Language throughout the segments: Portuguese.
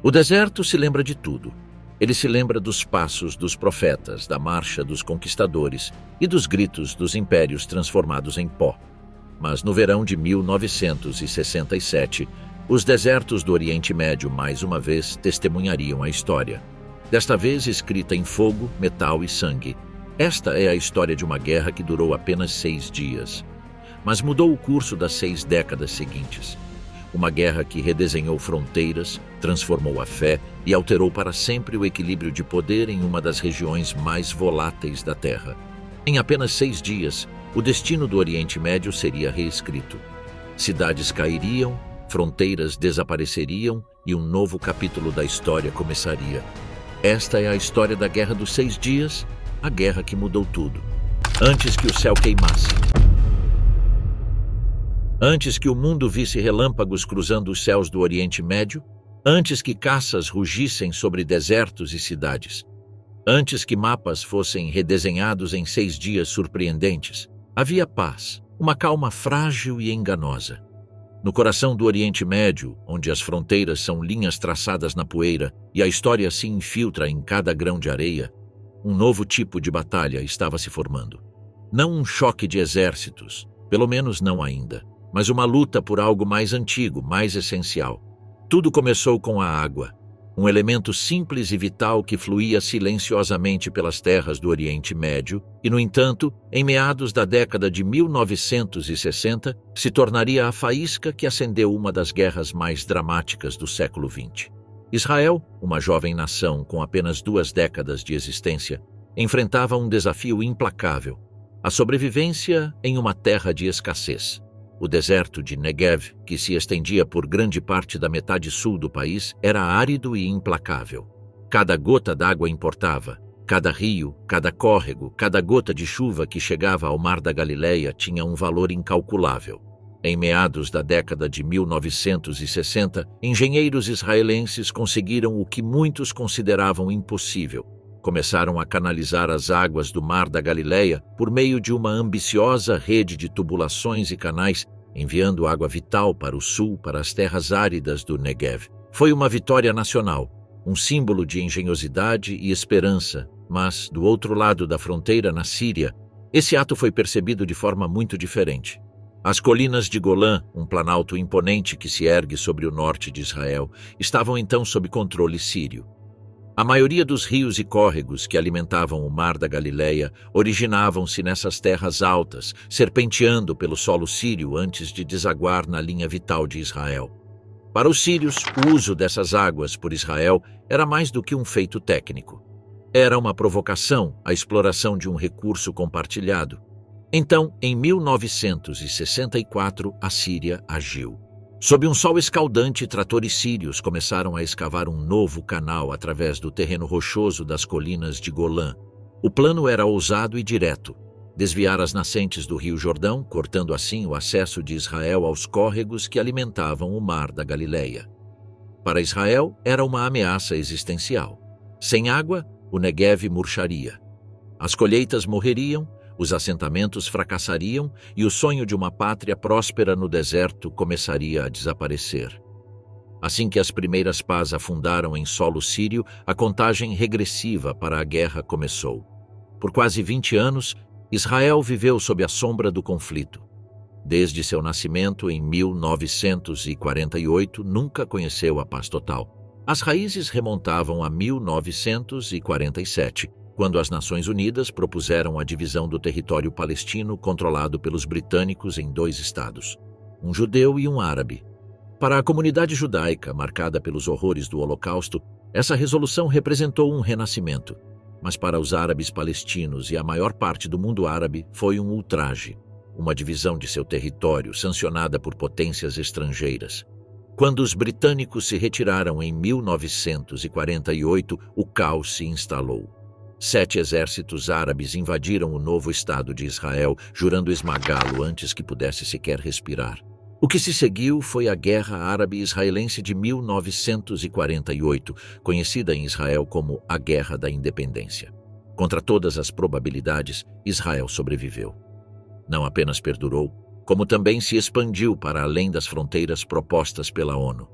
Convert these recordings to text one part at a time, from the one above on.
O deserto se lembra de tudo. Ele se lembra dos passos dos profetas, da marcha dos conquistadores e dos gritos dos impérios transformados em pó. Mas no verão de 1967, os desertos do Oriente Médio mais uma vez testemunhariam a história. Desta vez escrita em fogo, metal e sangue. Esta é a história de uma guerra que durou apenas 6 dias, mas mudou o curso das 6 décadas seguintes. Uma guerra que redesenhou fronteiras, transformou a fé e alterou para sempre o equilíbrio de poder em uma das regiões mais voláteis da Terra. Em apenas 6 dias, o destino do Oriente Médio seria reescrito. Cidades cairiam, fronteiras desapareceriam e um novo capítulo da história começaria. Esta é a história da Guerra dos 6 Dias, a guerra que mudou tudo. Antes que o céu queimasse. Antes que o mundo visse relâmpagos cruzando os céus do Oriente Médio, antes que caças rugissem sobre desertos e cidades, antes que mapas fossem redesenhados em 6 dias surpreendentes, havia paz, uma calma frágil e enganosa. No coração do Oriente Médio, onde as fronteiras são linhas traçadas na poeira e a história se infiltra em cada grão de areia, um novo tipo de batalha estava se formando. Não um choque de exércitos, pelo menos não ainda, mas uma luta por algo mais antigo, mais essencial. Tudo começou com a água, um elemento simples e vital que fluía silenciosamente pelas terras do Oriente Médio e, no entanto, em meados da década de 1960, se tornaria a faísca que acendeu uma das guerras mais dramáticas do século XX. Israel, uma jovem nação com apenas 2 décadas de existência, enfrentava um desafio implacável: a sobrevivência em uma terra de escassez. O deserto de Negev, que se estendia por grande parte da metade sul do país, era árido e implacável. Cada gota d'água importava. Cada rio, cada córrego, cada gota de chuva que chegava ao Mar da Galileia tinha um valor incalculável. Em meados da década de 1960, engenheiros israelenses conseguiram o que muitos consideravam impossível. Começaram a canalizar as águas do Mar da Galileia por meio de uma ambiciosa rede de tubulações e canais, enviando água vital para o sul, para as terras áridas do Negev. Foi uma vitória nacional, um símbolo de engenhosidade e esperança, mas, do outro lado da fronteira, na Síria, esse ato foi percebido de forma muito diferente. As colinas de Golã, um planalto imponente que se ergue sobre o norte de Israel, estavam então sob controle sírio. A maioria dos rios e córregos que alimentavam o Mar da Galileia originavam-se nessas terras altas, serpenteando pelo solo sírio antes de desaguar na linha vital de Israel. Para os sírios, o uso dessas águas por Israel era mais do que um feito técnico. Era uma provocação à exploração de um recurso compartilhado. Então, em 1964, a Síria agiu. Sob um sol escaldante, tratores sírios começaram a escavar um novo canal através do terreno rochoso das colinas de Golã. O plano era ousado e direto: desviar as nascentes do Rio Jordão, cortando assim o acesso de Israel aos córregos que alimentavam o Mar da Galileia. Para Israel, era uma ameaça existencial. Sem água, o Negev murcharia. As colheitas morreriam, os assentamentos fracassariam e o sonho de uma pátria próspera no deserto começaria a desaparecer. Assim que as primeiras pás afundaram em solo sírio, a contagem regressiva para a guerra começou. Por quase 20 anos, Israel viveu sob a sombra do conflito. Desde seu nascimento em 1948, nunca conheceu a paz total. As raízes remontavam a 1947, quando as Nações Unidas propuseram a divisão do território palestino controlado pelos britânicos em 2 estados, um judeu e um árabe. Para a comunidade judaica, marcada pelos horrores do Holocausto, essa resolução representou um renascimento. Mas para os árabes palestinos e a maior parte do mundo árabe, foi um ultraje, uma divisão de seu território sancionada por potências estrangeiras. Quando os britânicos se retiraram em 1948, o caos se instalou. 7 exércitos árabes invadiram o novo Estado de Israel, jurando esmagá-lo antes que pudesse sequer respirar. O que se seguiu foi a Guerra Árabe-Israelense de 1948, conhecida em Israel como a Guerra da Independência. Contra todas as probabilidades, Israel sobreviveu. Não apenas perdurou, como também se expandiu para além das fronteiras propostas pela ONU.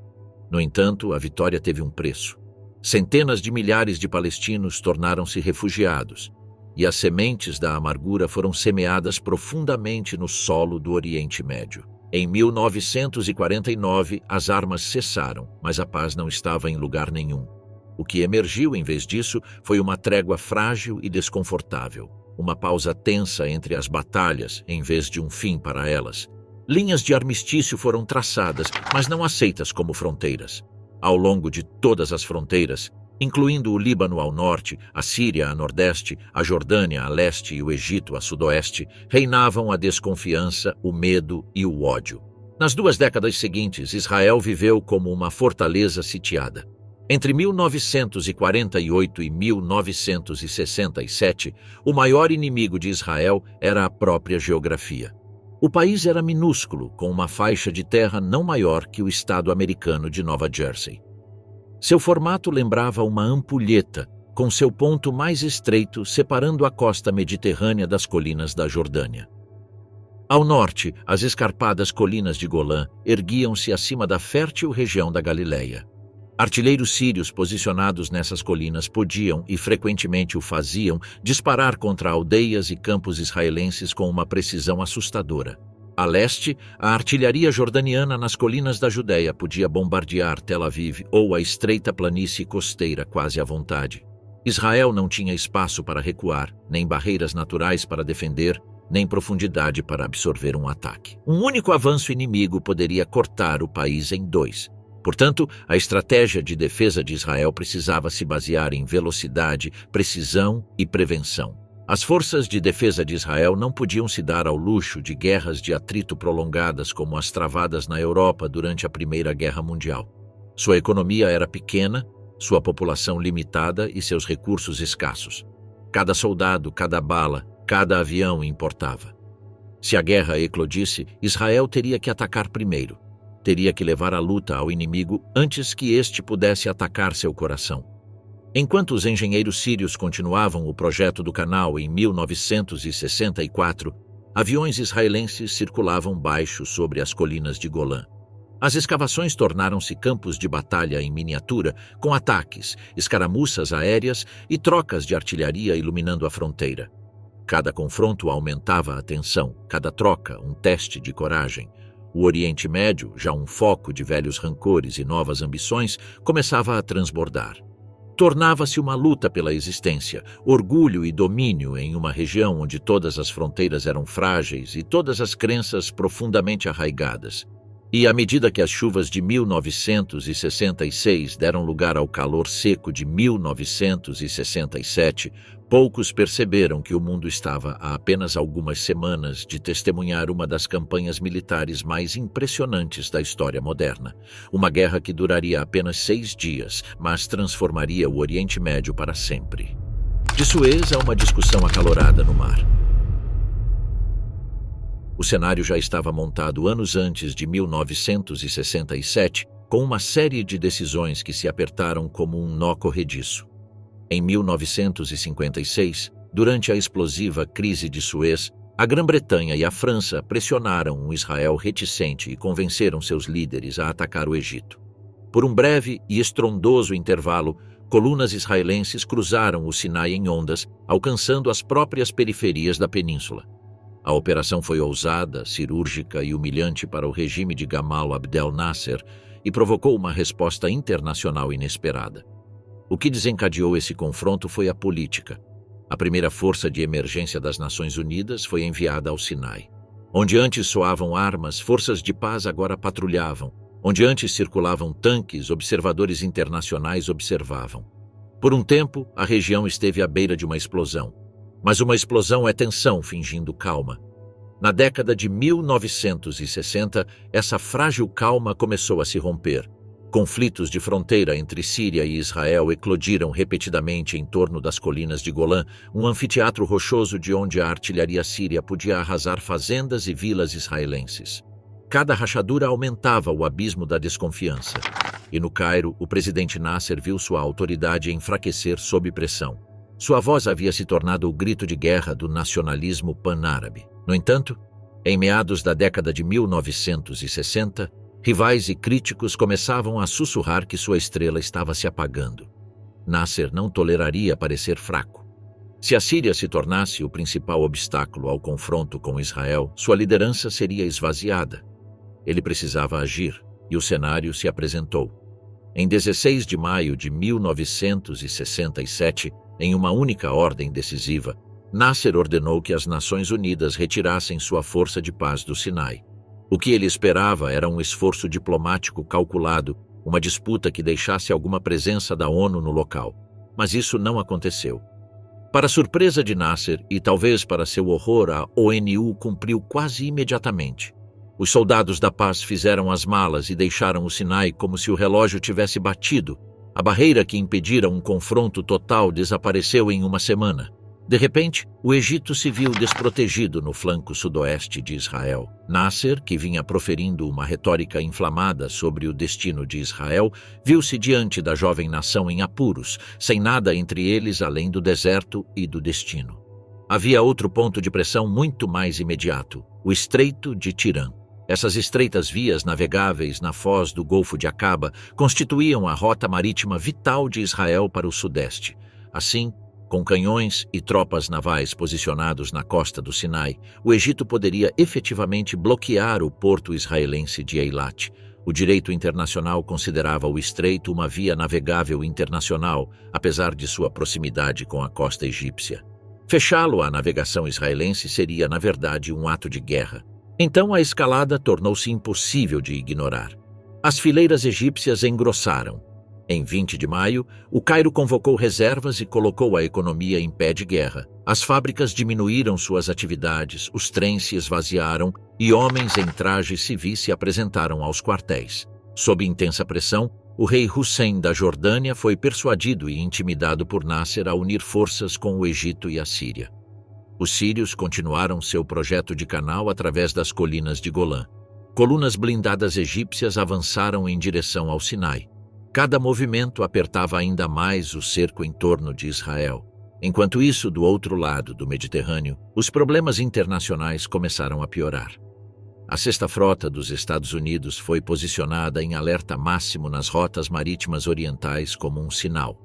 No entanto, a vitória teve um preço. Centenas de milhares de palestinos tornaram-se refugiados, e as sementes da amargura foram semeadas profundamente no solo do Oriente Médio. Em 1949, as armas cessaram, mas a paz não estava em lugar nenhum. O que emergiu, em vez disso, foi uma trégua frágil e desconfortável, uma pausa tensa entre as batalhas, em vez de um fim para elas. Linhas de armistício foram traçadas, mas não aceitas como fronteiras. Ao longo de todas as fronteiras, incluindo o Líbano ao norte, a Síria a nordeste, a Jordânia a leste e o Egito a sudoeste, reinavam a desconfiança, o medo e o ódio. Nas 2 décadas seguintes, Israel viveu como uma fortaleza sitiada. Entre 1948 e 1967, o maior inimigo de Israel era a própria geografia. O país era minúsculo, com uma faixa de terra não maior que o estado americano de Nova Jersey. Seu formato lembrava uma ampulheta, com seu ponto mais estreito separando a costa mediterrânea das colinas da Jordânia. Ao norte, as escarpadas colinas de Golã erguiam-se acima da fértil região da Galileia. Artilheiros sírios posicionados nessas colinas podiam, e frequentemente o faziam, disparar contra aldeias e campos israelenses com uma precisão assustadora. A leste, a artilharia jordaniana nas colinas da Judéia podia bombardear Tel Aviv ou a estreita planície costeira quase à vontade. Israel não tinha espaço para recuar, nem barreiras naturais para defender, nem profundidade para absorver um ataque. Um único avanço inimigo poderia cortar o país em 2. Portanto, a estratégia de defesa de Israel precisava se basear em velocidade, precisão e prevenção. As forças de defesa de Israel não podiam se dar ao luxo de guerras de atrito prolongadas como as travadas na Europa durante a Primeira Guerra Mundial. Sua economia era pequena, sua população limitada e seus recursos escassos. Cada soldado, cada bala, cada avião importava. Se a guerra eclodisse, Israel teria que atacar primeiro. Teria que levar a luta ao inimigo antes que este pudesse atacar seu coração. Enquanto os engenheiros sírios continuavam o projeto do canal em 1964, aviões israelenses circulavam baixo sobre as colinas de Golã. As escavações tornaram-se campos de batalha em miniatura, com ataques, escaramuças aéreas e trocas de artilharia iluminando a fronteira. Cada confronto aumentava a tensão, cada troca um teste de coragem. O Oriente Médio, já um foco de velhos rancores e novas ambições, começava a transbordar. Tornava-se uma luta pela existência, orgulho e domínio em uma região onde todas as fronteiras eram frágeis e todas as crenças profundamente arraigadas. E à medida que as chuvas de 1966 deram lugar ao calor seco de 1967, poucos perceberam que o mundo estava a apenas algumas semanas de testemunhar uma das campanhas militares mais impressionantes da história moderna. Uma guerra que duraria apenas 6 dias, mas transformaria o Oriente Médio para sempre. De Suez a uma discussão acalorada no mar. O cenário já estava montado anos antes de 1967, com uma série de decisões que se apertaram como um nó corrediço. Em 1956, durante a explosiva crise de Suez, a Grã-Bretanha e a França pressionaram um Israel reticente e convenceram seus líderes a atacar o Egito. Por um breve e estrondoso intervalo, colunas israelenses cruzaram o Sinai em ondas, alcançando as próprias periferias da península. A operação foi ousada, cirúrgica e humilhante para o regime de Gamal Abdel Nasser e provocou uma resposta internacional inesperada. O que desencadeou esse confronto foi a política. A primeira força de emergência das Nações Unidas foi enviada ao Sinai. Onde antes soavam armas, forças de paz agora patrulhavam. Onde antes circulavam tanques, observadores internacionais observavam. Por um tempo, a região esteve à beira de uma explosão. Mas uma explosão é tensão fingindo calma. Na década de 1960, essa frágil calma começou a se romper. Conflitos de fronteira entre Síria e Israel eclodiram repetidamente em torno das colinas de Golã, um anfiteatro rochoso de onde a artilharia síria podia arrasar fazendas e vilas israelenses. Cada rachadura aumentava o abismo da desconfiança. E no Cairo, o presidente Nasser viu sua autoridade enfraquecer sob pressão. Sua voz havia se tornado o grito de guerra do nacionalismo pan-árabe. No entanto, em meados da década de 1960, Rivais e críticos começavam a sussurrar que sua estrela estava se apagando. Nasser não toleraria parecer fraco. Se a Síria se tornasse o principal obstáculo ao confronto com Israel, sua liderança seria esvaziada. Ele precisava agir, e o cenário se apresentou. Em 16 de maio de 1967, em uma única ordem decisiva, Nasser ordenou que as Nações Unidas retirassem sua força de paz do Sinai. O que ele esperava era um esforço diplomático calculado, uma disputa que deixasse alguma presença da ONU no local. Mas isso não aconteceu. Para surpresa de Nasser, e talvez para seu horror, a ONU cumpriu quase imediatamente. Os soldados da paz fizeram as malas e deixaram o Sinai como se o relógio tivesse batido. A barreira que impedira um confronto total desapareceu em uma semana. De repente, o Egito se viu desprotegido no flanco sudoeste de Israel. Nasser, que vinha proferindo uma retórica inflamada sobre o destino de Israel, viu-se diante da jovem nação em apuros, sem nada entre eles além do deserto e do destino. Havia outro ponto de pressão muito mais imediato, o Estreito de Tirã. Essas estreitas vias navegáveis na foz do Golfo de Acaba constituíam a rota marítima vital de Israel para o sudeste. Assim, com canhões e tropas navais posicionados na costa do Sinai, o Egito poderia efetivamente bloquear o porto israelense de Eilat. O direito internacional considerava o estreito uma via navegável internacional, apesar de sua proximidade com a costa egípcia. Fechá-lo à navegação israelense seria, na verdade, um ato de guerra. Então a escalada tornou-se impossível de ignorar. As fileiras egípcias engrossaram. Em 20 de maio, o Cairo convocou reservas e colocou a economia em pé de guerra. As fábricas diminuíram suas atividades, os trens se esvaziaram e homens em trajes civis se apresentaram aos quartéis. Sob intensa pressão, o rei Hussein da Jordânia foi persuadido e intimidado por Nasser a unir forças com o Egito e a Síria. Os sírios continuaram seu projeto de canal através das colinas de Golã. Colunas blindadas egípcias avançaram em direção ao Sinai. Cada movimento apertava ainda mais o cerco em torno de Israel. Enquanto isso, do outro lado do Mediterrâneo, os problemas internacionais começaram a piorar. A Sexta Frota dos Estados Unidos foi posicionada em alerta máximo nas rotas marítimas orientais como um sinal.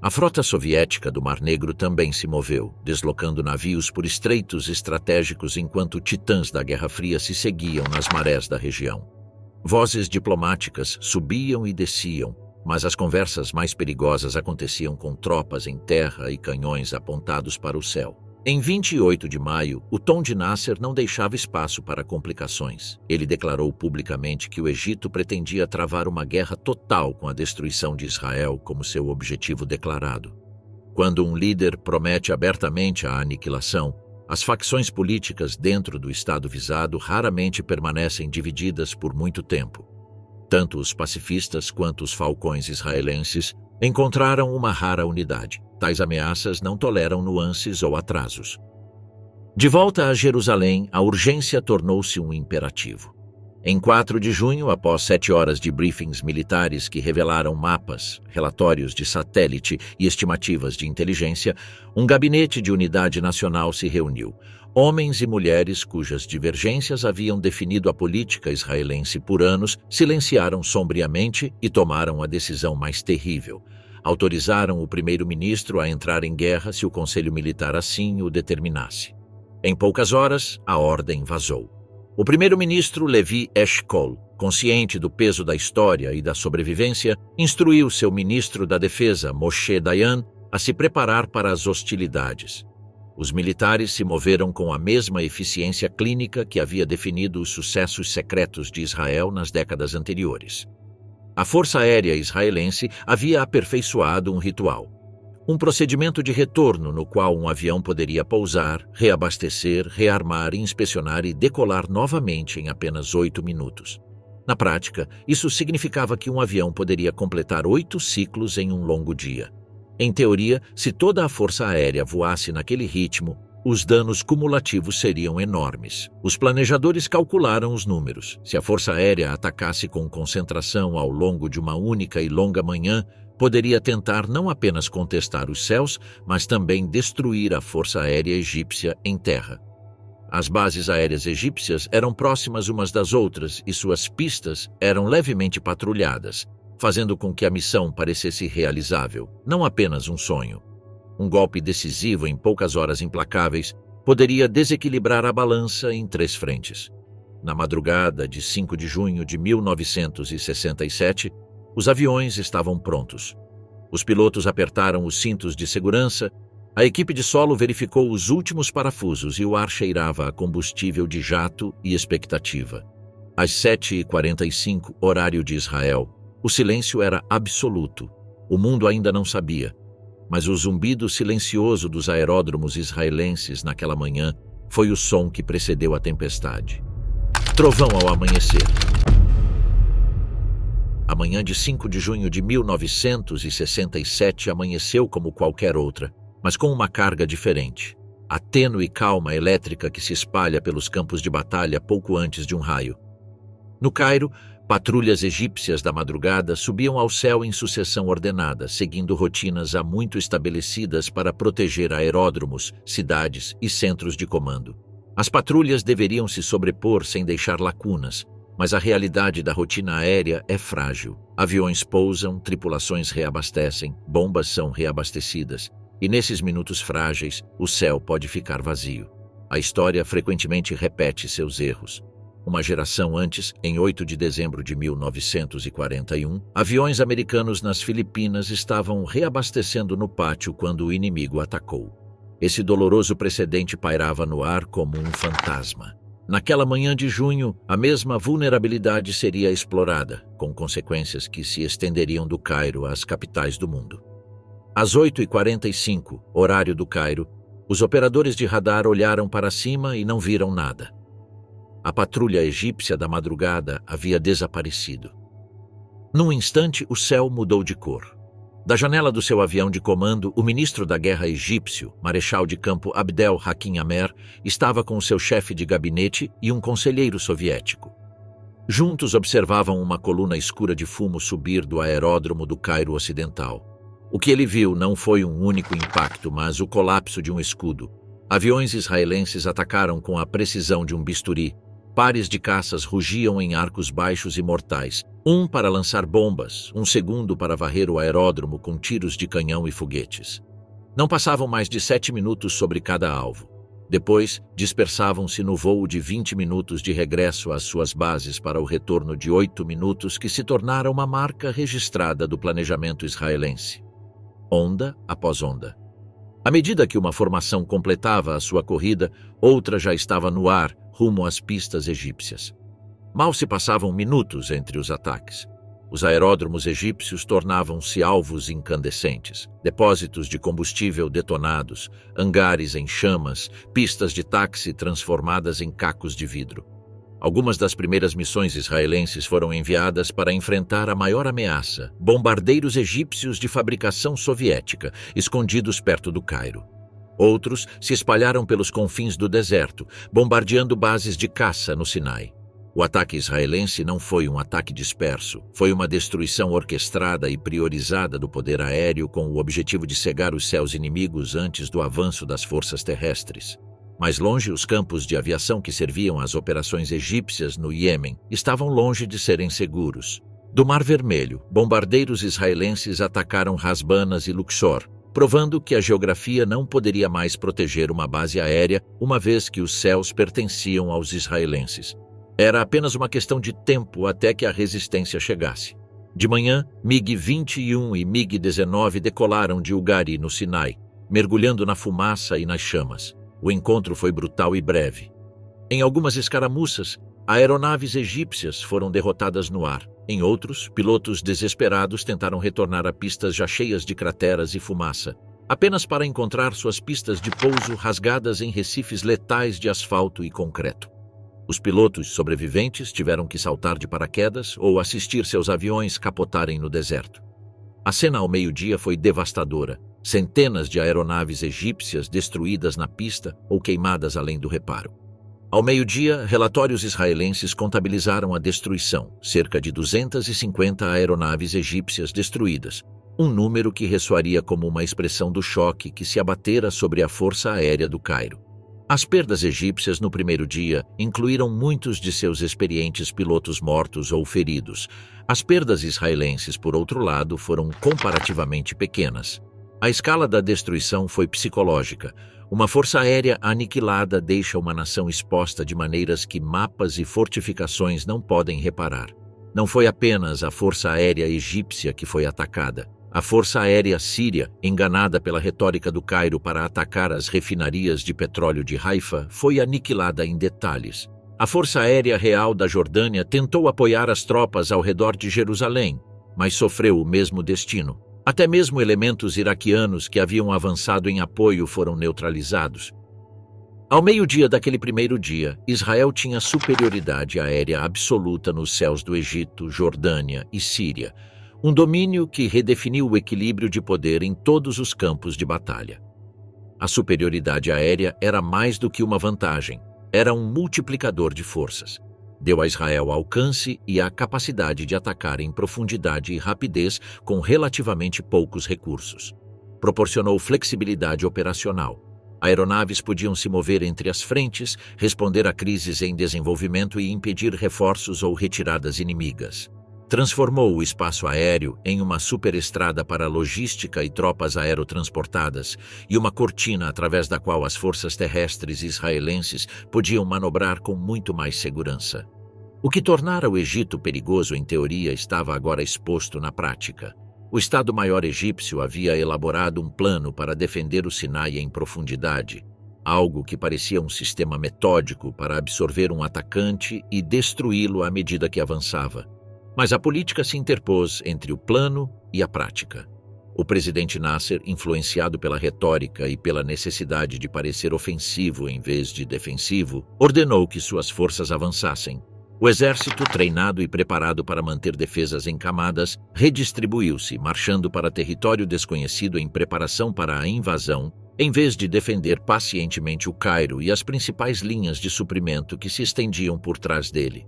A frota soviética do Mar Negro também se moveu, deslocando navios por estreitos estratégicos enquanto titãs da Guerra Fria se seguiam nas marés da região. Vozes diplomáticas subiam e desciam, mas as conversas mais perigosas aconteciam com tropas em terra e canhões apontados para o céu. Em 28 de maio, o tom de Nasser não deixava espaço para complicações. Ele declarou publicamente que o Egito pretendia travar uma guerra total com a destruição de Israel como seu objetivo declarado. Quando um líder promete abertamente a aniquilação, as facções políticas dentro do Estado visado raramente permanecem divididas por muito tempo. Tanto os pacifistas quanto os falcões israelenses encontraram uma rara unidade. Tais ameaças não toleram nuances ou atrasos. De volta a Jerusalém, a urgência tornou-se um imperativo. Em 4 de junho, após 7 horas de briefings militares que revelaram mapas, relatórios de satélite e estimativas de inteligência, um gabinete de unidade nacional se reuniu. Homens e mulheres cujas divergências haviam definido a política israelense por anos silenciaram sombriamente e tomaram a decisão mais terrível. Autorizaram o primeiro-ministro a entrar em guerra se o Conselho Militar assim o determinasse. Em poucas horas, a ordem vazou. O primeiro-ministro Levi Eshkol, consciente do peso da história e da sobrevivência, instruiu seu ministro da Defesa, Moshe Dayan, a se preparar para as hostilidades. Os militares se moveram com a mesma eficiência clínica que havia definido os sucessos secretos de Israel nas décadas anteriores. A Força Aérea Israelense havia aperfeiçoado um ritual. Um procedimento de retorno no qual um avião poderia pousar, reabastecer, rearmar, inspecionar e decolar novamente em apenas 8 minutos. Na prática, isso significava que um avião poderia completar 8 ciclos em um longo dia. Em teoria, se toda a Força Aérea voasse naquele ritmo, os danos cumulativos seriam enormes. Os planejadores calcularam os números. Se a Força Aérea atacasse com concentração ao longo de uma única e longa manhã, poderia tentar não apenas contestar os céus, mas também destruir a Força Aérea egípcia em terra. As bases aéreas egípcias eram próximas umas das outras e suas pistas eram levemente patrulhadas, fazendo com que a missão parecesse realizável, não apenas um sonho. Um golpe decisivo em poucas horas implacáveis poderia desequilibrar a balança em 3 frentes. Na madrugada de 5 de junho de 1967, os aviões estavam prontos. Os pilotos apertaram os cintos de segurança, a equipe de solo verificou os últimos parafusos e o ar cheirava a combustível de jato e expectativa. Às 7h45, horário de Israel, o silêncio era absoluto. O mundo ainda não sabia, mas o zumbido silencioso dos aeródromos israelenses naquela manhã foi o som que precedeu a tempestade. Trovão ao amanhecer. A manhã de 5 de junho de 1967 amanheceu como qualquer outra, mas com uma carga diferente. A tênue calma elétrica que se espalha pelos campos de batalha pouco antes de um raio. No Cairo, patrulhas egípcias da madrugada subiam ao céu em sucessão ordenada, seguindo rotinas há muito estabelecidas para proteger aeródromos, cidades e centros de comando. As patrulhas deveriam se sobrepor sem deixar lacunas, mas a realidade da rotina aérea é frágil. Aviões pousam, tripulações reabastecem, bombas são reabastecidas, e nesses minutos frágeis, o céu pode ficar vazio. A história frequentemente repete seus erros. Uma geração antes, em 8 de dezembro de 1941, aviões americanos nas Filipinas estavam reabastecendo no pátio quando o inimigo atacou. Esse doloroso precedente pairava no ar como um fantasma. Naquela manhã de junho, a mesma vulnerabilidade seria explorada, com consequências que se estenderiam do Cairo às capitais do mundo. Às 8h45, horário do Cairo, os operadores de radar olharam para cima e não viram nada. A patrulha egípcia da madrugada havia desaparecido. Num instante, o céu mudou de cor. Da janela do seu avião de comando, o ministro da guerra egípcio, marechal de campo Abdel Hakim Amer, estava com o seu chefe de gabinete e um conselheiro soviético. Juntos observavam uma coluna escura de fumo subir do aeródromo do Cairo Ocidental. O que ele viu não foi um único impacto, mas o colapso de um escudo. Aviões israelenses atacaram com a precisão de um bisturi. Pares de caças rugiam em arcos baixos e mortais, um para lançar bombas, um segundo para varrer o aeródromo com tiros de canhão e foguetes. Não passavam mais de 7 minutos sobre cada alvo. Depois, dispersavam-se no voo de 20 minutos de regresso às suas bases para o retorno de 8 minutos que se tornara uma marca registrada do planejamento israelense. Onda após onda. À medida que uma formação completava a sua corrida, outra já estava no ar, rumo às pistas egípcias. Mal se passavam minutos entre os ataques. Os aeródromos egípcios tornavam-se alvos incandescentes, depósitos de combustível detonados, hangares em chamas, pistas de táxi transformadas em cacos de vidro. Algumas das primeiras missões israelenses foram enviadas para enfrentar a maior ameaça, bombardeiros egípcios de fabricação soviética, escondidos perto do Cairo. Outros se espalharam pelos confins do deserto, bombardeando bases de caça no Sinai. O ataque israelense não foi um ataque disperso, foi uma destruição orquestrada e priorizada do poder aéreo com o objetivo de cegar os céus inimigos antes do avanço das forças terrestres. Mais longe, os campos de aviação que serviam às operações egípcias no Iêmen estavam longe de serem seguros. Do Mar Vermelho, bombardeiros israelenses atacaram Hasbanas e Luxor, provando que a geografia não poderia mais proteger uma base aérea, uma vez que os céus pertenciam aos israelenses. Era apenas uma questão de tempo até que a resistência chegasse. De manhã, MiG-21 e MiG-19 decolaram de Ugari, no Sinai, mergulhando na fumaça e nas chamas. O encontro foi brutal e breve. Em algumas escaramuças, aeronaves egípcias foram derrotadas no ar. Em outros, pilotos desesperados tentaram retornar a pistas já cheias de crateras e fumaça, apenas para encontrar suas pistas de pouso rasgadas em recifes letais de asfalto e concreto. Os pilotos sobreviventes tiveram que saltar de paraquedas ou assistir seus aviões capotarem no deserto. A cena ao meio-dia foi devastadora. Centenas de aeronaves egípcias destruídas na pista ou queimadas além do reparo. Ao meio-dia, relatórios israelenses contabilizaram a destruição, cerca de 250 aeronaves egípcias destruídas, um número que ressoaria como uma expressão do choque que se abatera sobre a força aérea do Cairo. As perdas egípcias no primeiro dia incluíram muitos de seus experientes pilotos mortos ou feridos. As perdas israelenses, por outro lado, foram comparativamente pequenas. A escala da destruição foi psicológica. Uma força aérea aniquilada deixa uma nação exposta de maneiras que mapas e fortificações não podem reparar. Não foi apenas a força aérea egípcia que foi atacada. A força aérea síria, enganada pela retórica do Cairo para atacar as refinarias de petróleo de Haifa, foi aniquilada em detalhes. A força aérea real da Jordânia tentou apoiar as tropas ao redor de Jerusalém, mas sofreu o mesmo destino. Até mesmo elementos iraquianos que haviam avançado em apoio foram neutralizados. Ao meio-dia daquele primeiro dia, Israel tinha superioridade aérea absoluta nos céus do Egito, Jordânia e Síria, um domínio que redefiniu o equilíbrio de poder em todos os campos de batalha. A superioridade aérea era mais do que uma vantagem, era um multiplicador de forças. Deu a Israel alcance e a capacidade de atacar em profundidade e rapidez com relativamente poucos recursos. Proporcionou flexibilidade operacional. Aeronaves podiam se mover entre as frentes, responder a crises em desenvolvimento e impedir reforços ou retiradas inimigas. Transformou o espaço aéreo em uma superestrada para logística e tropas aerotransportadas e uma cortina através da qual as forças terrestres israelenses podiam manobrar com muito mais segurança. O que tornara o Egito perigoso em teoria estava agora exposto na prática. O Estado-Maior egípcio havia elaborado um plano para defender o Sinai em profundidade, algo que parecia um sistema metódico para absorver um atacante e destruí-lo à medida que avançava. Mas a política se interpôs entre o plano e a prática. O presidente Nasser, influenciado pela retórica e pela necessidade de parecer ofensivo em vez de defensivo, ordenou que suas forças avançassem. O exército, treinado e preparado para manter defesas em camadas, redistribuiu-se, marchando para território desconhecido em preparação para a invasão, em vez de defender pacientemente o Cairo e as principais linhas de suprimento que se estendiam por trás dele.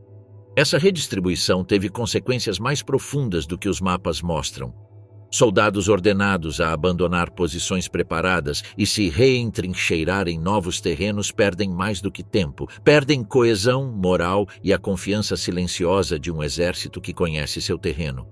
Essa redistribuição teve consequências mais profundas do que os mapas mostram. Soldados ordenados a abandonar posições preparadas e se reentrincheirar em novos terrenos perdem mais do que tempo, perdem coesão, moral e a confiança silenciosa de um exército que conhece seu terreno.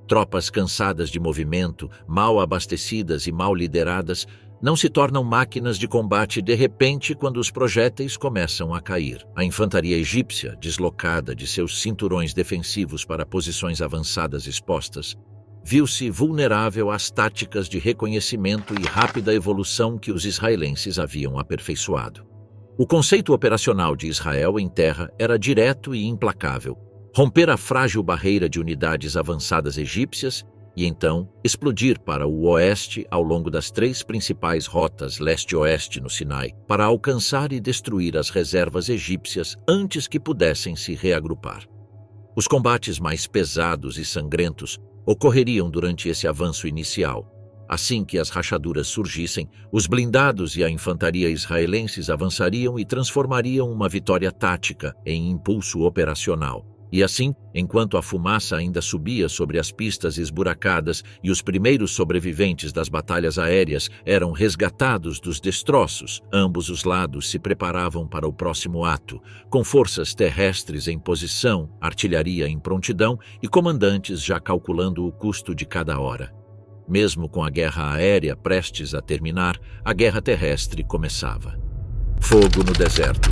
Tropas cansadas de movimento, mal abastecidas e mal lideradas, não se tornam máquinas de combate de repente quando os projéteis começam a cair. A infantaria egípcia, deslocada de seus cinturões defensivos para posições avançadas expostas, viu-se vulnerável às táticas de reconhecimento e rápida evolução que os israelenses haviam aperfeiçoado. O conceito operacional de Israel em terra era direto e implacável: romper a frágil barreira de unidades avançadas egípcias e então explodir para o oeste ao longo das 3 principais rotas leste-oeste no Sinai, para alcançar e destruir as reservas egípcias antes que pudessem se reagrupar. Os combates mais pesados e sangrentos ocorreriam durante esse avanço inicial. Assim que as rachaduras surgissem, os blindados e a infantaria israelenses avançariam e transformariam uma vitória tática em impulso operacional. E assim, enquanto a fumaça ainda subia sobre as pistas esburacadas e os primeiros sobreviventes das batalhas aéreas eram resgatados dos destroços, ambos os lados se preparavam para o próximo ato, com forças terrestres em posição, artilharia em prontidão e comandantes já calculando o custo de cada hora. Mesmo com a guerra aérea prestes a terminar, a guerra terrestre começava. Fogo no deserto.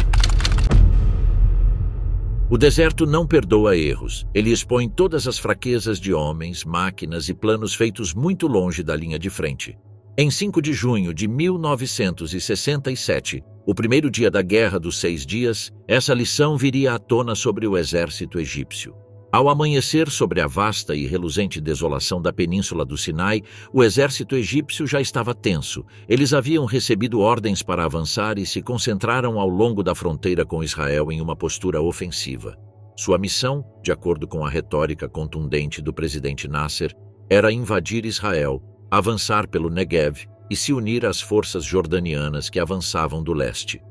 O deserto não perdoa erros. Ele expõe todas as fraquezas de homens, máquinas e planos feitos muito longe da linha de frente. Em 5 de junho de 1967, o primeiro dia da Guerra dos 6 Dias, essa lição viria à tona sobre o exército egípcio. Ao amanhecer sobre a vasta e reluzente desolação da península do Sinai, o exército egípcio já estava tenso. Eles haviam recebido ordens para avançar e se concentraram ao longo da fronteira com Israel em uma postura ofensiva. Sua missão, de acordo com a retórica contundente do presidente Nasser, era invadir Israel, avançar pelo Negev e se unir às forças jordanianas que avançavam do leste.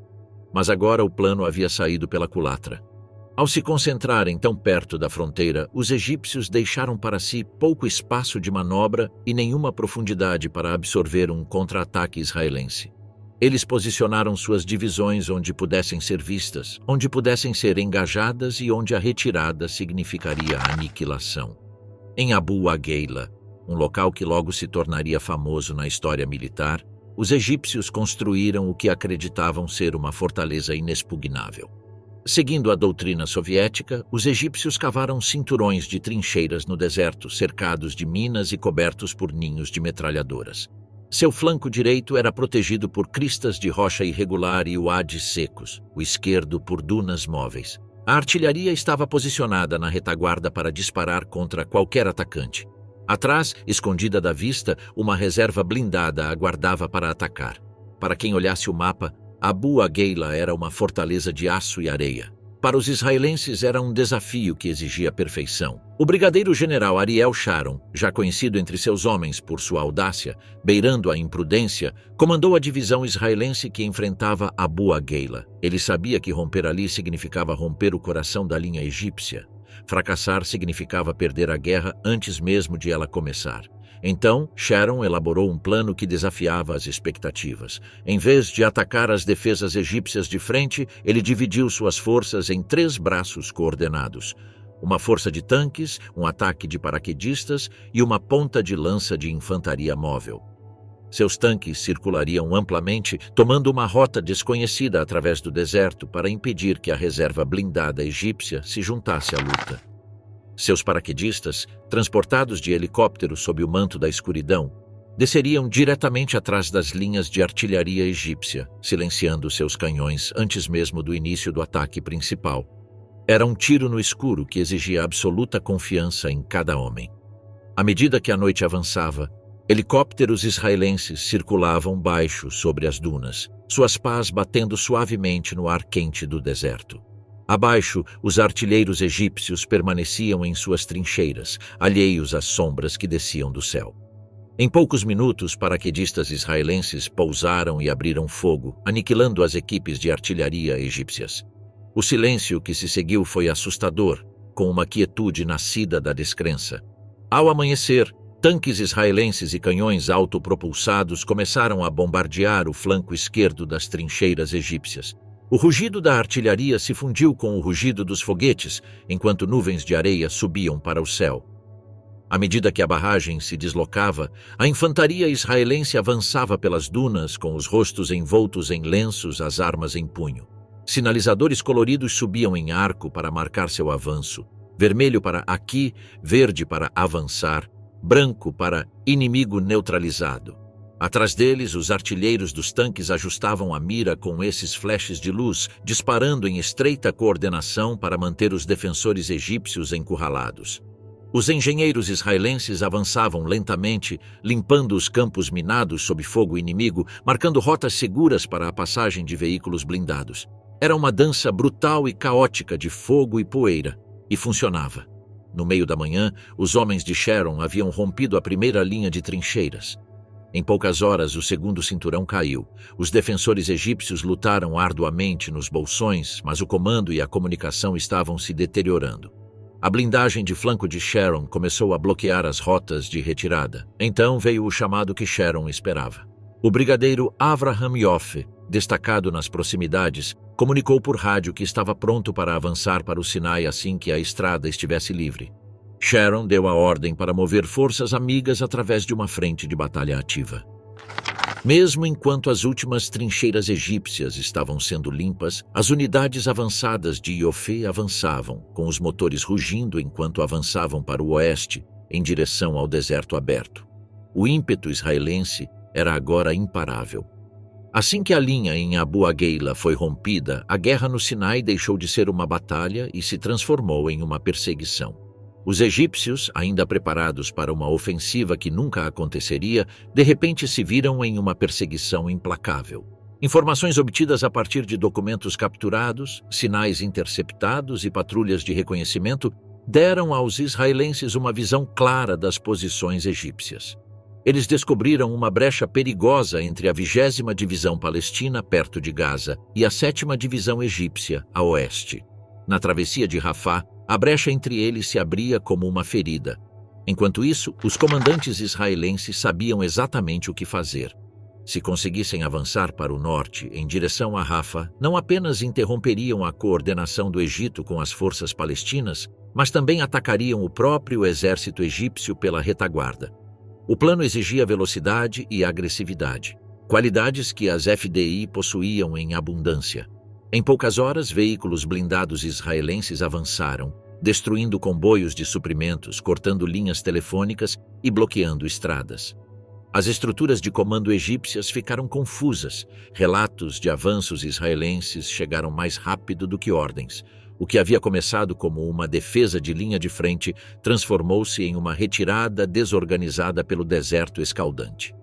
Mas agora o plano havia saído pela culatra. Ao se concentrarem tão perto da fronteira, os egípcios deixaram para si pouco espaço de manobra e nenhuma profundidade para absorver um contra-ataque israelense. Eles posicionaram suas divisões onde pudessem ser vistas, onde pudessem ser engajadas e onde a retirada significaria a aniquilação. Em Abu Agheila, um local que logo se tornaria famoso na história militar, os egípcios construíram o que acreditavam ser uma fortaleza inexpugnável. Seguindo a doutrina soviética, os egípcios cavaram cinturões de trincheiras no deserto, cercados de minas e cobertos por ninhos de metralhadoras. Seu flanco direito era protegido por cristas de rocha irregular e uades secos, o esquerdo por dunas móveis. A artilharia estava posicionada na retaguarda para disparar contra qualquer atacante. Atrás, escondida da vista, uma reserva blindada aguardava para atacar. Para quem olhasse o mapa, Abu Agheila era uma fortaleza de aço e areia. Para os israelenses era um desafio que exigia perfeição. O brigadeiro-general Ariel Sharon, já conhecido entre seus homens por sua audácia, beirando a imprudência, comandou a divisão israelense que enfrentava Abu Agheila. Ele sabia que romper ali significava romper o coração da linha egípcia. Fracassar significava perder a guerra antes mesmo de ela começar. Então, Sharon elaborou um plano que desafiava as expectativas. Em vez de atacar as defesas egípcias de frente, ele dividiu suas forças em 3 braços coordenados. Uma força de tanques, um ataque de paraquedistas e uma ponta de lança de infantaria móvel. Seus tanques circulariam amplamente, tomando uma rota desconhecida através do deserto para impedir que a reserva blindada egípcia se juntasse à luta. Seus paraquedistas, transportados de helicóptero sob o manto da escuridão, desceriam diretamente atrás das linhas de artilharia egípcia, silenciando seus canhões antes mesmo do início do ataque principal. Era um tiro no escuro que exigia absoluta confiança em cada homem. À medida que a noite avançava, helicópteros israelenses circulavam baixo sobre as dunas, suas pás batendo suavemente no ar quente do deserto. Abaixo, os artilheiros egípcios permaneciam em suas trincheiras, alheios às sombras que desciam do céu. Em poucos minutos, paraquedistas israelenses pousaram e abriram fogo, aniquilando as equipes de artilharia egípcias. O silêncio que se seguiu foi assustador, com uma quietude nascida da descrença. Ao amanhecer, tanques israelenses e canhões autopropulsados começaram a bombardear o flanco esquerdo das trincheiras egípcias. O rugido da artilharia se fundiu com o rugido dos foguetes, enquanto nuvens de areia subiam para o céu. À medida que a barragem se deslocava, a infantaria israelense avançava pelas dunas com os rostos envoltos em lenços, as armas em punho. Sinalizadores coloridos subiam em arco para marcar seu avanço, vermelho para aqui, verde para avançar, branco para inimigo neutralizado. Atrás deles, os artilheiros dos tanques ajustavam a mira com esses flashes de luz, disparando em estreita coordenação para manter os defensores egípcios encurralados. Os engenheiros israelenses avançavam lentamente, limpando os campos minados sob fogo inimigo, marcando rotas seguras para a passagem de veículos blindados. Era uma dança brutal e caótica de fogo e poeira, e funcionava. No meio da manhã, os homens de Sharon haviam rompido a primeira linha de trincheiras. Em poucas horas, o segundo cinturão caiu. Os defensores egípcios lutaram arduamente nos bolsões, mas o comando e a comunicação estavam se deteriorando. A blindagem de flanco de Sharon começou a bloquear as rotas de retirada. Então veio o chamado que Sharon esperava. O brigadeiro Avraham Yoffe, destacado nas proximidades, comunicou por rádio que estava pronto para avançar para o Sinai assim que a estrada estivesse livre. Sharon deu a ordem para mover forças amigas através de uma frente de batalha ativa. Mesmo enquanto as últimas trincheiras egípcias estavam sendo limpas, as unidades avançadas de Yoffe avançavam, com os motores rugindo enquanto avançavam para o oeste, em direção ao deserto aberto. O ímpeto israelense era agora imparável. Assim que a linha em Abu Agheila foi rompida, a guerra no Sinai deixou de ser uma batalha e se transformou em uma perseguição. Os egípcios, ainda preparados para uma ofensiva que nunca aconteceria, de repente se viram em uma perseguição implacável. Informações obtidas a partir de documentos capturados, sinais interceptados e patrulhas de reconhecimento deram aos israelenses uma visão clara das posições egípcias. Eles descobriram uma brecha perigosa entre a 20ª Divisão Palestina, perto de Gaza, e a 7ª Divisão Egípcia, a oeste. Na travessia de Rafah, a brecha entre eles se abria como uma ferida. Enquanto isso, os comandantes israelenses sabiam exatamente o que fazer. Se conseguissem avançar para o norte, em direção a Rafa, não apenas interromperiam a coordenação do Egito com as forças palestinas, mas também atacariam o próprio exército egípcio pela retaguarda. O plano exigia velocidade e agressividade, qualidades que as FDI possuíam em abundância. Em poucas horas, veículos blindados israelenses avançaram, destruindo comboios de suprimentos, cortando linhas telefônicas e bloqueando estradas. As estruturas de comando egípcias ficaram confusas. Relatos de avanços israelenses chegaram mais rápido do que ordens. O que havia começado como uma defesa de linha de frente transformou-se em uma retirada desorganizada pelo deserto escaldante.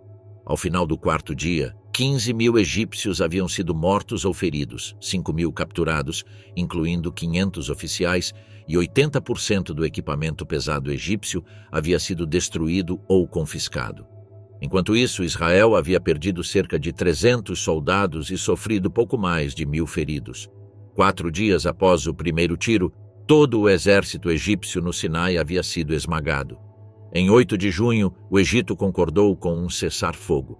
Ao final do quarto dia, 15.000 egípcios haviam sido mortos ou feridos, 5.000 capturados, incluindo 500 oficiais, e 80% do equipamento pesado egípcio havia sido destruído ou confiscado. Enquanto isso, Israel havia perdido cerca de 300 soldados e sofrido pouco mais de 1.000 feridos. 4 dias após o primeiro tiro, todo o exército egípcio no Sinai havia sido esmagado. Em 8 de junho, o Egito concordou com um cessar-fogo.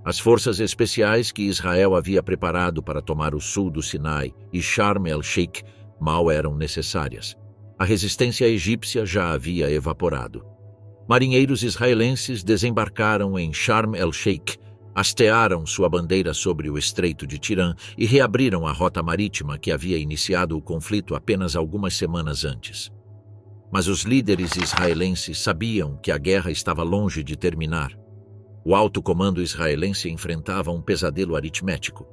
As forças especiais que Israel havia preparado para tomar o sul do Sinai e Sharm el-Sheikh mal eram necessárias. A resistência egípcia já havia evaporado. Marinheiros israelenses desembarcaram em Sharm el-Sheikh, hastearam sua bandeira sobre o Estreito de Tirã e reabriram a rota marítima que havia iniciado o conflito apenas algumas semanas antes. Mas os líderes israelenses sabiam que a guerra estava longe de terminar. O alto comando israelense enfrentava um pesadelo aritmético.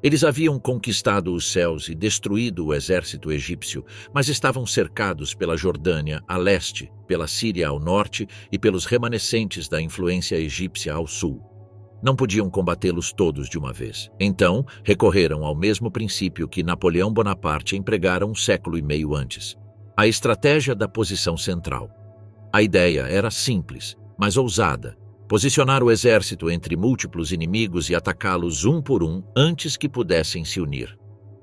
Eles haviam conquistado os céus e destruído o exército egípcio, mas estavam cercados pela Jordânia a leste, pela Síria ao norte e pelos remanescentes da influência egípcia ao sul. Não podiam combatê-los todos de uma vez. Então, recorreram ao mesmo princípio que Napoleão Bonaparte empregara um século e meio antes: a estratégia da posição central. A ideia era simples, mas ousada: posicionar o exército entre múltiplos inimigos e atacá-los um por um antes que pudessem se unir.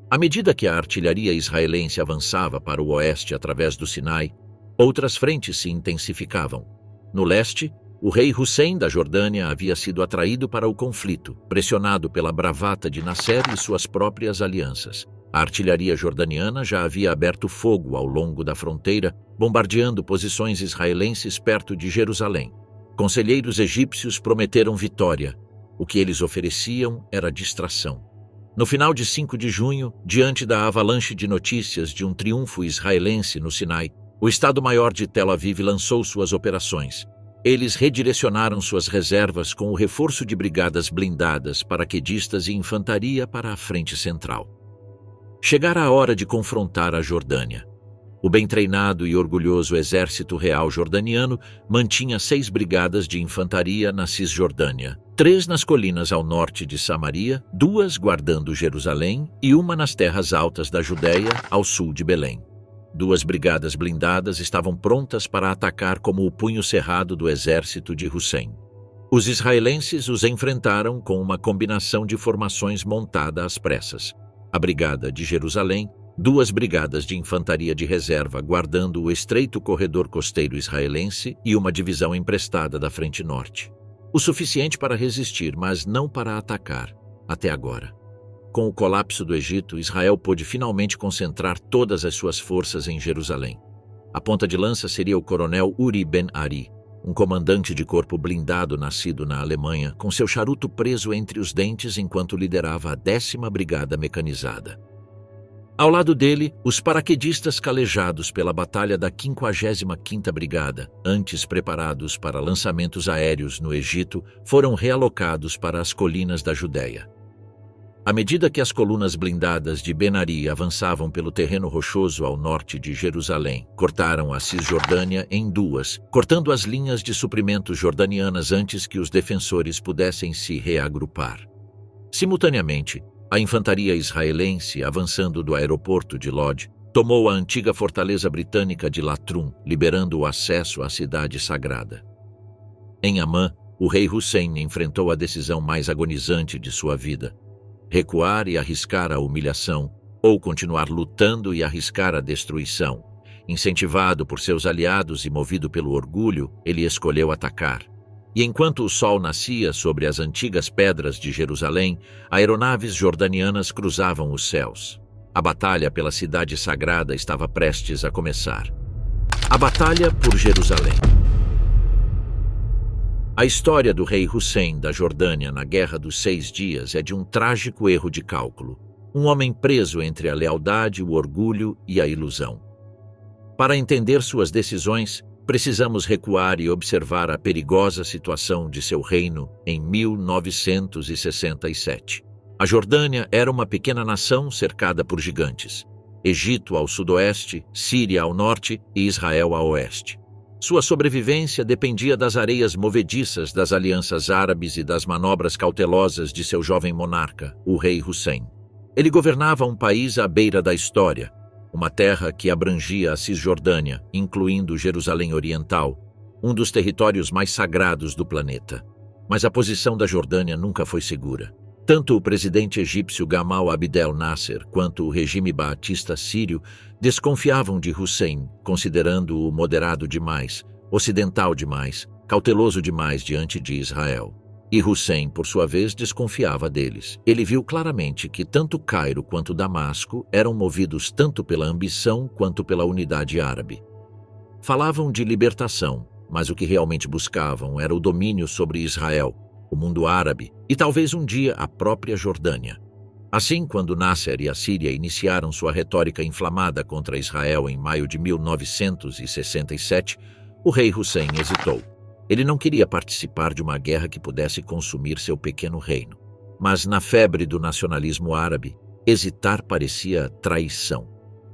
À medida que a artilharia israelense avançava para o oeste através do Sinai, outras frentes se intensificavam. No leste, o rei Hussein da Jordânia havia sido atraído para o conflito, pressionado pela bravata de Nasser e suas próprias alianças. A artilharia jordaniana já havia aberto fogo ao longo da fronteira, bombardeando posições israelenses perto de Jerusalém. Conselheiros egípcios prometeram vitória. O que eles ofereciam era distração. No final de 5 de junho, diante da avalanche de notícias de um triunfo israelense no Sinai, o Estado-Maior de Tel Aviv lançou suas operações. Eles redirecionaram suas reservas com o reforço de brigadas blindadas, paraquedistas e infantaria para a frente central. Chegara a hora de confrontar a Jordânia. O bem treinado e orgulhoso exército real jordaniano mantinha 6 brigadas de infantaria na Cisjordânia, 3 nas colinas ao norte de Samaria, 2 guardando Jerusalém e 1 nas terras altas da Judéia, ao sul de Belém. 2 brigadas blindadas estavam prontas para atacar como o punho cerrado do exército de Hussein. Os israelenses os enfrentaram com uma combinação de formações montada às pressas. A brigada de Jerusalém, 2 brigadas de infantaria de reserva guardando o estreito corredor costeiro israelense e uma divisão emprestada da frente norte. O suficiente para resistir, mas não para atacar, até agora. Com o colapso do Egito, Israel pôde finalmente concentrar todas as suas forças em Jerusalém. A ponta de lança seria o coronel Uri Ben-Ari, um comandante de corpo blindado nascido na Alemanha, com seu charuto preso entre os dentes enquanto liderava a 10ª Brigada Mecanizada. Ao lado dele, os paraquedistas calejados pela batalha da 55ª Brigada, antes preparados para lançamentos aéreos no Egito, foram realocados para as colinas da Judéia. À medida que as colunas blindadas de Ben-Ari avançavam pelo terreno rochoso ao norte de Jerusalém, cortaram a Cisjordânia em 2, cortando as linhas de suprimentos jordanianas antes que os defensores pudessem se reagrupar. Simultaneamente, a infantaria israelense, avançando do aeroporto de Lod, tomou a antiga fortaleza britânica de Latrum, liberando o acesso à cidade sagrada. Em Amã, o rei Hussein enfrentou a decisão mais agonizante de sua vida: recuar e arriscar a humilhação, ou continuar lutando e arriscar a destruição. Incentivado por seus aliados e movido pelo orgulho, ele escolheu atacar. E enquanto o sol nascia sobre as antigas pedras de Jerusalém, aeronaves jordanianas cruzavam os céus. A batalha pela cidade sagrada estava prestes a começar. A Batalha por Jerusalém. A história do rei Hussein da Jordânia na Guerra dos 6 Dias é de um trágico erro de cálculo. Um homem preso entre a lealdade, o orgulho e a ilusão. Para entender suas decisões, precisamos recuar e observar a perigosa situação de seu reino em 1967. A Jordânia era uma pequena nação cercada por gigantes. Egito ao sudoeste, Síria ao norte e Israel a oeste. Sua sobrevivência dependia das areias movediças das alianças árabes e das manobras cautelosas de seu jovem monarca, o rei Hussein. Ele governava um país à beira da história, uma terra que abrangia a Cisjordânia, incluindo Jerusalém Oriental, um dos territórios mais sagrados do planeta. Mas a posição da Jordânia nunca foi segura. Tanto o presidente egípcio Gamal Abdel Nasser quanto o regime baatista sírio desconfiavam de Hussein, considerando-o moderado demais, ocidental demais, cauteloso demais diante de Israel. E Hussein, por sua vez, desconfiava deles. Ele viu claramente que tanto Cairo quanto Damasco eram movidos tanto pela ambição quanto pela unidade árabe. Falavam de libertação, mas o que realmente buscavam era o domínio sobre Israel, o mundo árabe e talvez um dia a própria Jordânia. Assim, quando Nasser e a Síria iniciaram sua retórica inflamada contra Israel em maio de 1967, o rei Hussein hesitou. Ele não queria participar de uma guerra que pudesse consumir seu pequeno reino. Mas na febre do nacionalismo árabe, hesitar parecia traição.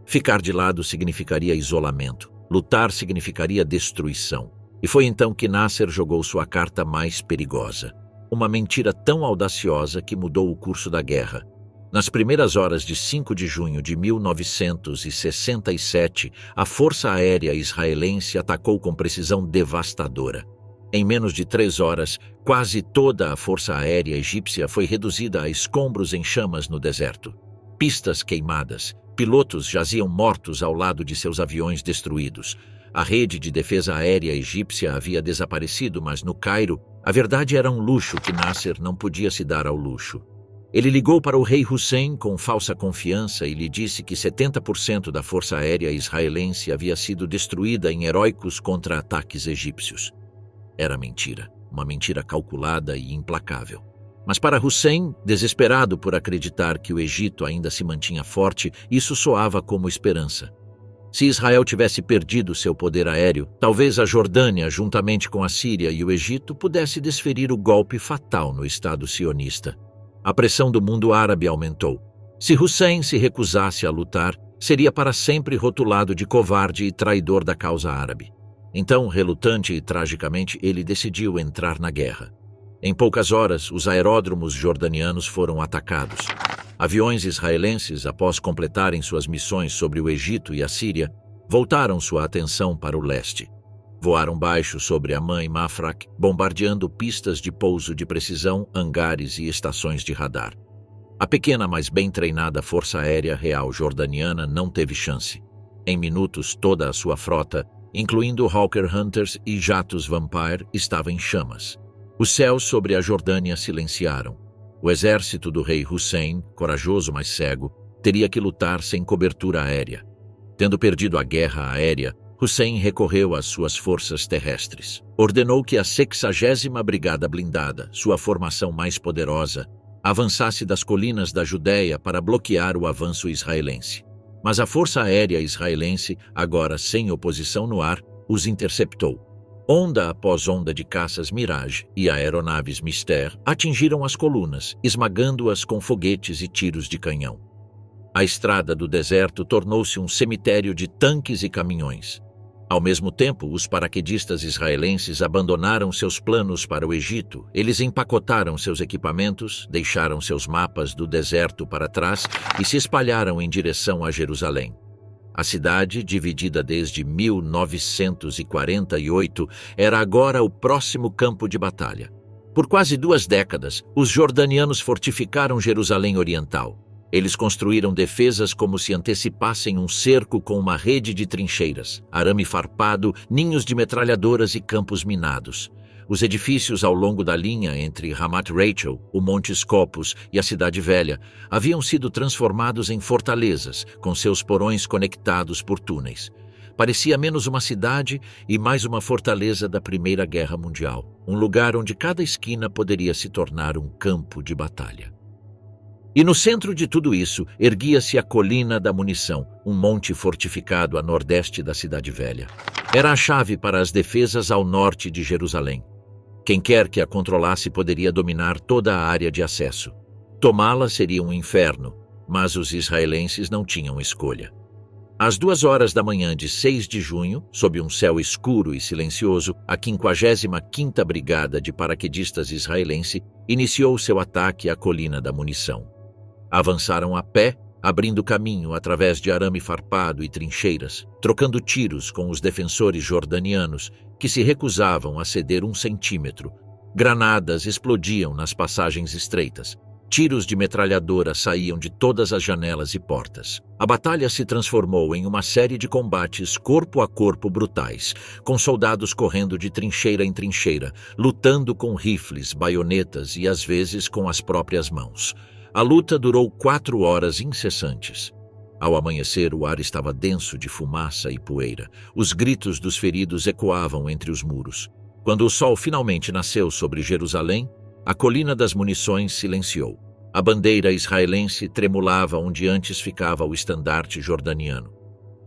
Ficar de lado significaria isolamento. Lutar significaria destruição. E foi então que Nasser jogou sua carta mais perigosa. Uma mentira tão audaciosa que mudou o curso da guerra. Nas primeiras horas de 5 de junho de 1967, a Força Aérea Israelense atacou com precisão devastadora. Em menos de 3 horas, quase toda a Força Aérea Egípcia foi reduzida a escombros em chamas no deserto. Pistas queimadas, pilotos jaziam mortos ao lado de seus aviões destruídos. A rede de defesa aérea egípcia havia desaparecido, mas no Cairo, a verdade era um luxo que Nasser não podia se dar ao luxo. Ele ligou para o rei Hussein com falsa confiança e lhe disse que 70% da Força Aérea Israelense havia sido destruída em heróicos contra-ataques egípcios. Era mentira, uma mentira calculada e implacável. Mas para Hussein, desesperado por acreditar que o Egito ainda se mantinha forte, isso soava como esperança. Se Israel tivesse perdido seu poder aéreo, talvez a Jordânia, juntamente com a Síria e o Egito, pudesse desferir o golpe fatal no Estado sionista. A pressão do mundo árabe aumentou. Se Hussein se recusasse a lutar, seria para sempre rotulado de covarde e traidor da causa árabe. Então, relutante e tragicamente, ele decidiu entrar na guerra. Em poucas horas, os aeródromos jordanianos foram atacados. Aviões israelenses, após completarem suas missões sobre o Egito e a Síria, voltaram sua atenção para o leste. Voaram baixo sobre Amman e Mafraq, bombardeando pistas de pouso de precisão, hangares e estações de radar. A pequena, mas bem treinada Força Aérea Real Jordaniana não teve chance. Em minutos, toda a sua frota, incluindo Hawker Hunters e jatos Vampire, estava em chamas. Os céus sobre a Jordânia silenciaram. O exército do rei Hussein, corajoso mas cego, teria que lutar sem cobertura aérea. Tendo perdido a guerra aérea, Hussein recorreu às suas forças terrestres. Ordenou que a 60ª Brigada Blindada, sua formação mais poderosa, avançasse das colinas da Judéia para bloquear o avanço israelense. Mas a Força Aérea Israelense, agora sem oposição no ar, os interceptou. Onda após onda de caças Mirage e aeronaves Mystère atingiram as colunas, esmagando-as com foguetes e tiros de canhão. A estrada do deserto tornou-se um cemitério de tanques e caminhões. Ao mesmo tempo, os paraquedistas israelenses abandonaram seus planos para o Egito. Eles empacotaram seus equipamentos, deixaram seus mapas do deserto para trás e se espalharam em direção a Jerusalém. A cidade, dividida desde 1948, era agora o próximo campo de batalha. Por quase 2 décadas, os jordanianos fortificaram Jerusalém Oriental. Eles construíram defesas como se antecipassem um cerco com uma rede de trincheiras, arame farpado, ninhos de metralhadoras e campos minados. Os edifícios ao longo da linha entre Ramat Rachel, o Monte Scopus e a Cidade Velha haviam sido transformados em fortalezas, com seus porões conectados por túneis. Parecia menos uma cidade e mais uma fortaleza da Primeira Guerra Mundial, um lugar onde cada esquina poderia se tornar um campo de batalha. E no centro de tudo isso, erguia-se a Colina da Munição, um monte fortificado a nordeste da Cidade Velha. Era a chave para as defesas ao norte de Jerusalém. Quem quer que a controlasse poderia dominar toda a área de acesso. Tomá-la seria um inferno, mas os israelenses não tinham escolha. Às 2 horas da manhã de 6 de junho, sob um céu escuro e silencioso, a 55ª Brigada de Paraquedistas israelense iniciou seu ataque à Colina da Munição. Avançaram a pé, abrindo caminho através de arame farpado e trincheiras, trocando tiros com os defensores jordanianos, que se recusavam a ceder 1 centímetro. Granadas explodiam nas passagens estreitas. Tiros de metralhadora saíam de todas as janelas e portas. A batalha se transformou em uma série de combates corpo a corpo brutais, com soldados correndo de trincheira em trincheira, lutando com rifles, baionetas e às vezes com as próprias mãos. A luta durou 4 horas incessantes. Ao amanhecer, o ar estava denso de fumaça e poeira. Os gritos dos feridos ecoavam entre os muros. Quando o sol finalmente nasceu sobre Jerusalém, a Colina das Munições silenciou. A bandeira israelense tremulava onde antes ficava o estandarte jordaniano.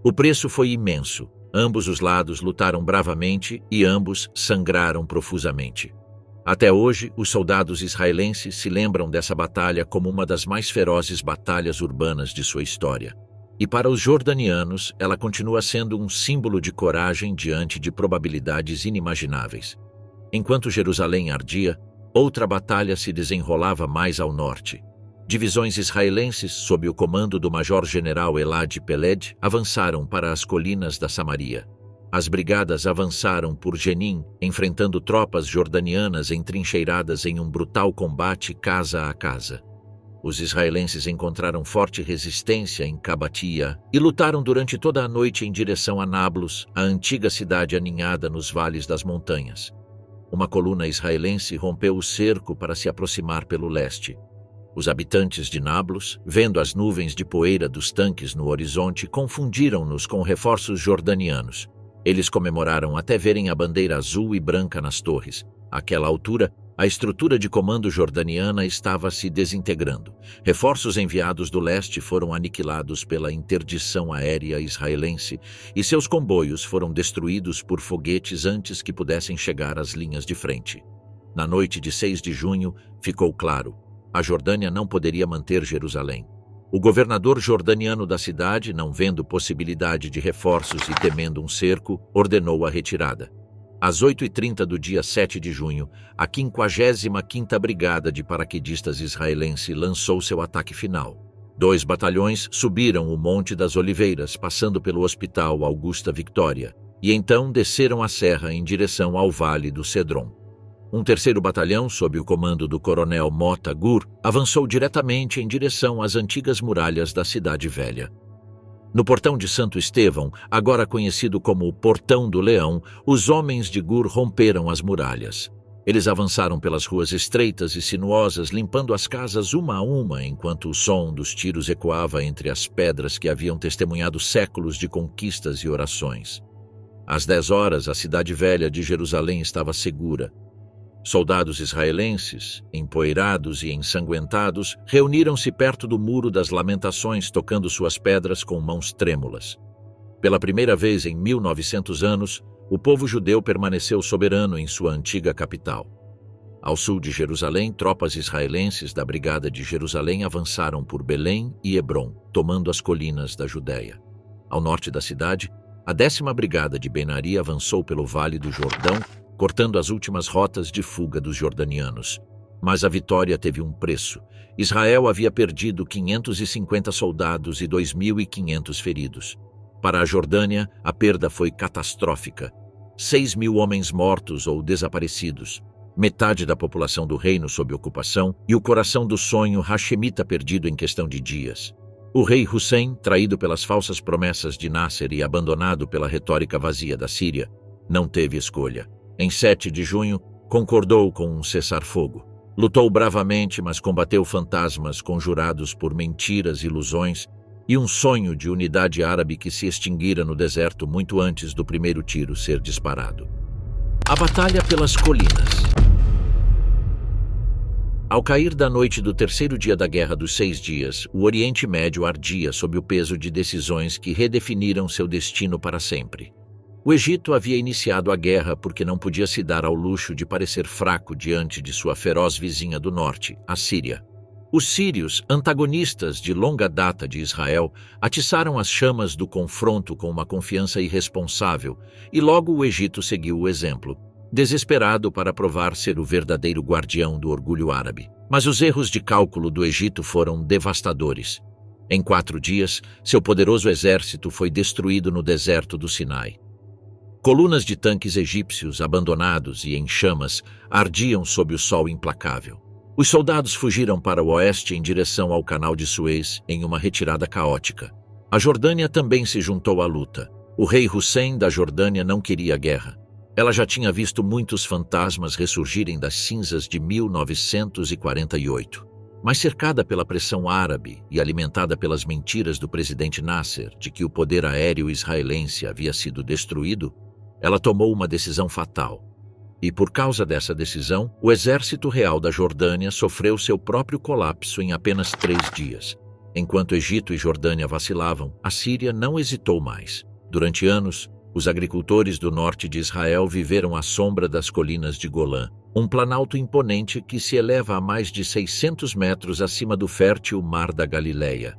O preço foi imenso. Ambos os lados lutaram bravamente e ambos sangraram profusamente. Até hoje, os soldados israelenses se lembram dessa batalha como uma das mais ferozes batalhas urbanas de sua história. E para os jordanianos, ela continua sendo um símbolo de coragem diante de probabilidades inimagináveis. Enquanto Jerusalém ardia, outra batalha se desenrolava mais ao norte. Divisões israelenses, sob o comando do major-general Elad Peled, avançaram para as colinas da Samaria. As brigadas avançaram por Jenin, enfrentando tropas jordanianas entrincheiradas em um brutal combate casa a casa. Os israelenses encontraram forte resistência em Cabatia e lutaram durante toda a noite em direção a Nablus, a antiga cidade aninhada nos vales das montanhas. Uma coluna israelense rompeu o cerco para se aproximar pelo leste. Os habitantes de Nablus, vendo as nuvens de poeira dos tanques no horizonte, confundiram-nos com reforços jordanianos. Eles comemoraram até verem a bandeira azul e branca nas torres. Àquela altura, a estrutura de comando jordaniana estava se desintegrando. Reforços enviados do leste foram aniquilados pela interdição aérea israelense e seus comboios foram destruídos por foguetes antes que pudessem chegar às linhas de frente. Na noite de 6 de junho, ficou claro: a Jordânia não poderia manter Jerusalém. O governador jordaniano da cidade, não vendo possibilidade de reforços e temendo um cerco, ordenou a retirada. Às 8h30 do dia 7 de junho, a 55ª Brigada de Paraquedistas israelense lançou seu ataque final. 2 batalhões subiram o Monte das Oliveiras, passando pelo Hospital Augusta Victoria, e então desceram a serra em direção ao Vale do Cedron. Um 3º batalhão, sob o comando do coronel Mota Gur, avançou diretamente em direção às antigas muralhas da Cidade Velha. No portão de Santo Estevão, agora conhecido como o Portão do Leão, os homens de Gur romperam as muralhas. Eles avançaram pelas ruas estreitas e sinuosas, limpando as casas uma a uma, enquanto o som dos tiros ecoava entre as pedras que haviam testemunhado séculos de conquistas e orações. Às 10 horas, a Cidade Velha de Jerusalém estava segura. Soldados israelenses, empoeirados e ensanguentados, reuniram-se perto do Muro das Lamentações, tocando suas pedras com mãos trêmulas. Pela primeira vez em 1900 anos, o povo judeu permaneceu soberano em sua antiga capital. Ao sul de Jerusalém, tropas israelenses da Brigada de Jerusalém avançaram por Belém e Hebrom, tomando as colinas da Judéia. Ao norte da cidade, a 10ª Brigada de Ben-Ari avançou pelo Vale do Jordão, cortando as últimas rotas de fuga dos jordanianos. Mas a vitória teve um preço. Israel havia perdido 550 soldados e 2.500 feridos. Para a Jordânia, a perda foi catastrófica. 6.000 homens mortos ou desaparecidos, metade da população do reino sob ocupação e o coração do sonho hashemita perdido em questão de dias. O rei Hussein, traído pelas falsas promessas de Nasser e abandonado pela retórica vazia da Síria, não teve escolha. Em 7 de junho, Concordou com um cessar-fogo. Lutou bravamente, mas combateu fantasmas conjurados por mentiras, ilusões e um sonho de unidade árabe que se extinguira no deserto muito antes do primeiro tiro ser disparado. A Batalha pelas Colinas. Ao cair da noite do terceiro dia da Guerra dos 6 Dias, o Oriente Médio ardia sob o peso de decisões que redefiniram seu destino para sempre. O Egito havia iniciado a guerra porque não podia se dar ao luxo de parecer fraco diante de sua feroz vizinha do norte, a Síria. Os sírios, antagonistas de longa data de Israel, atiçaram as chamas do confronto com uma confiança irresponsável, e logo o Egito seguiu o exemplo, desesperado para provar ser o verdadeiro guardião do orgulho árabe. Mas os erros de cálculo do Egito foram devastadores. Em 4 dias, seu poderoso exército foi destruído no deserto do Sinai. Colunas de tanques egípcios, abandonados e em chamas, ardiam sob o sol implacável. Os soldados fugiram para o oeste em direção ao Canal de Suez, em uma retirada caótica. A Jordânia também se juntou à luta. O rei Hussein da Jordânia não queria guerra. Ela já tinha visto muitos fantasmas ressurgirem das cinzas de 1948. Mas cercada pela pressão árabe e alimentada pelas mentiras do presidente Nasser de que o poder aéreo israelense havia sido destruído, ela tomou uma decisão fatal. E por causa dessa decisão, o exército real da Jordânia sofreu seu próprio colapso em apenas 3 dias. Enquanto Egito e Jordânia vacilavam, a Síria não hesitou mais. Durante anos, os agricultores do norte de Israel viveram à sombra das colinas de Golã, um planalto imponente que se eleva a mais de 600 metros acima do fértil Mar da Galileia.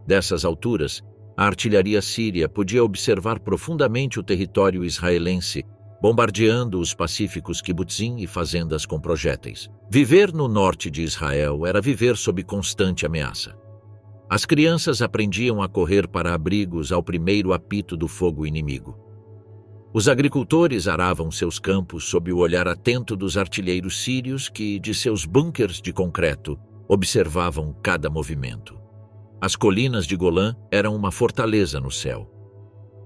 Dessas alturas, a artilharia síria podia observar profundamente o território israelense, bombardeando os pacíficos kibutzim e fazendas com projéteis. Viver no norte de Israel era viver sob constante ameaça. As crianças aprendiam a correr para abrigos ao primeiro apito do fogo inimigo. Os agricultores aravam seus campos sob o olhar atento dos artilheiros sírios que, de seus bunkers de concreto, observavam cada movimento. As colinas de Golã eram uma fortaleza no céu.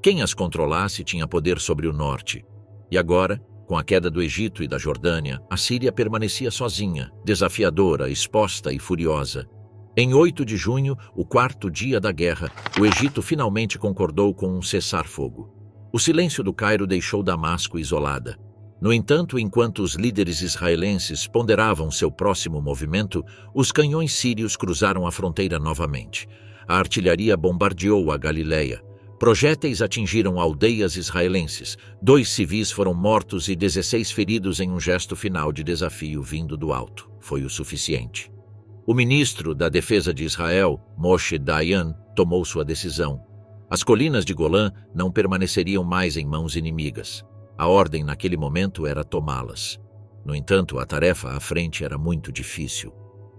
Quem as controlasse tinha poder sobre o norte. E agora, com a queda do Egito e da Jordânia, a Síria permanecia sozinha, desafiadora, exposta e furiosa. Em 8 de junho, o 4º dia da guerra, o Egito finalmente concordou com um cessar-fogo. O silêncio do Cairo deixou Damasco isolada. No entanto, enquanto os líderes israelenses ponderavam seu próximo movimento, os canhões sírios cruzaram a fronteira novamente. A artilharia bombardeou a Galileia. Projéteis atingiram aldeias israelenses. 2 civis foram mortos e 16 feridos em um gesto final de desafio vindo do alto. Foi o suficiente. O ministro da Defesa de Israel, Moshe Dayan, tomou sua decisão. As colinas de Golã não permaneceriam mais em mãos inimigas. A ordem naquele momento era tomá-las. No entanto, a tarefa à frente era muito difícil.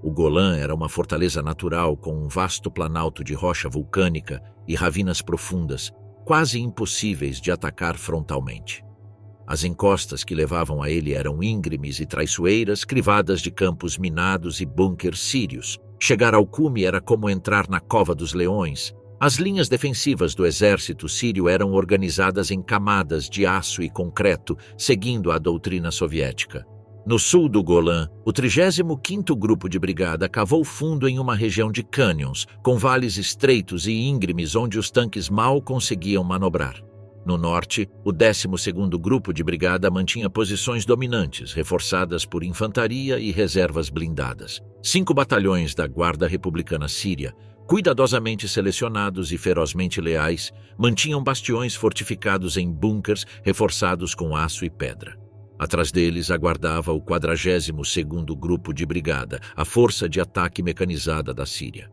O Golã era uma fortaleza natural com um vasto planalto de rocha vulcânica e ravinas profundas, quase impossíveis de atacar frontalmente. As encostas que levavam a ele eram íngremes e traiçoeiras, crivadas de campos minados e bunkers sírios. Chegar ao cume era como entrar na cova dos leões. As linhas defensivas do exército sírio eram organizadas em camadas de aço e concreto, seguindo a doutrina soviética. No sul do Golã, o 35º Grupo de Brigada cavou fundo em uma região de cânions, com vales estreitos e íngremes onde os tanques mal conseguiam manobrar. No norte, o 12º Grupo de Brigada mantinha posições dominantes, reforçadas por infantaria e reservas blindadas. 5 batalhões da Guarda Republicana Síria, cuidadosamente selecionados e ferozmente leais, mantinham bastiões fortificados em bunkers reforçados com aço e pedra. Atrás deles aguardava o 42º Grupo de Brigada, a força de ataque mecanizada da Síria.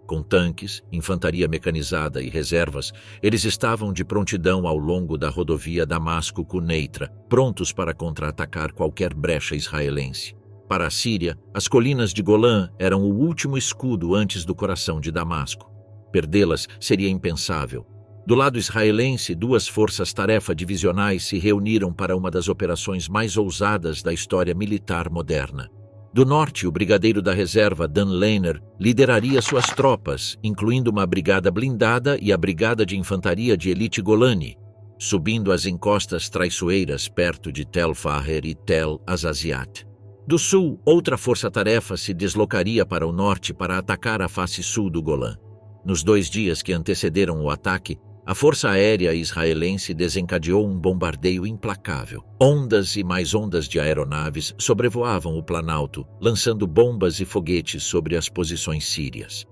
Com tanques, infantaria mecanizada e reservas, eles estavam de prontidão ao longo da rodovia Damasco-Cuneitra, prontos para contra-atacar qualquer brecha israelense. Para a Síria, as colinas de Golã eram o último escudo antes do coração de Damasco. Perdê-las seria impensável. Do lado israelense, 2 forças-tarefa divisionais se reuniram para uma das operações mais ousadas da história militar moderna. Do norte, o brigadeiro da reserva Dan Lehner lideraria suas tropas, incluindo uma brigada blindada e a brigada de infantaria de elite Golani. subindo as encostas traiçoeiras perto de Tel Faher e Tel Azaziat. Do sul, outra força-tarefa se deslocaria para o norte para atacar a face sul do Golã. Nos 2 dias que antecederam o ataque, a Força Aérea Israelense desencadeou um bombardeio implacável. Ondas e mais ondas de aeronaves sobrevoavam o Planalto, lançando bombas e foguetes sobre as posições sírias.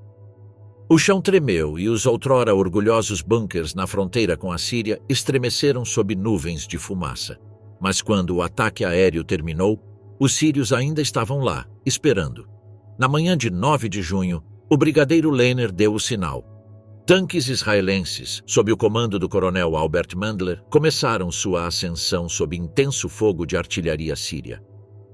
O chão tremeu e os outrora orgulhosos bunkers na fronteira com a Síria estremeceram sob nuvens de fumaça. Mas quando o ataque aéreo terminou, os sírios ainda estavam lá, esperando. Na manhã de 9 de junho, o brigadeiro Lehner deu o sinal. Tanques israelenses, sob o comando do coronel Albert Mandler, começaram sua ascensão sob intenso fogo de artilharia síria.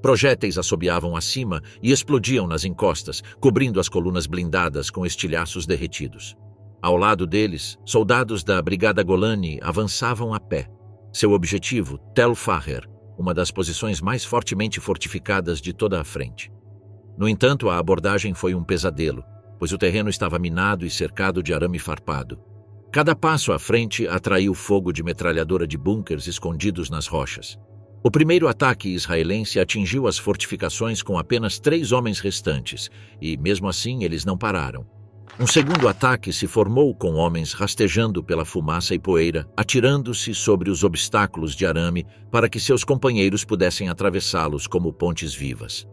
Projéteis assobiavam acima e explodiam nas encostas, cobrindo as colunas blindadas com estilhaços derretidos. Ao lado deles, soldados da Brigada Golani avançavam a pé. Seu objetivo, Tel Faher, uma das posições mais fortemente fortificadas de toda a frente. No entanto, a abordagem foi um pesadelo, pois o terreno estava minado e cercado de arame farpado. Cada passo à frente atraiu fogo de metralhadora de bunkers escondidos nas rochas. O primeiro ataque israelense atingiu as fortificações com apenas 3 homens restantes, e, mesmo assim, eles não pararam. Um segundo ataque se formou com homens rastejando pela fumaça e poeira, atirando-se sobre os obstáculos de arame para que seus companheiros pudessem atravessá-los como pontes vivas.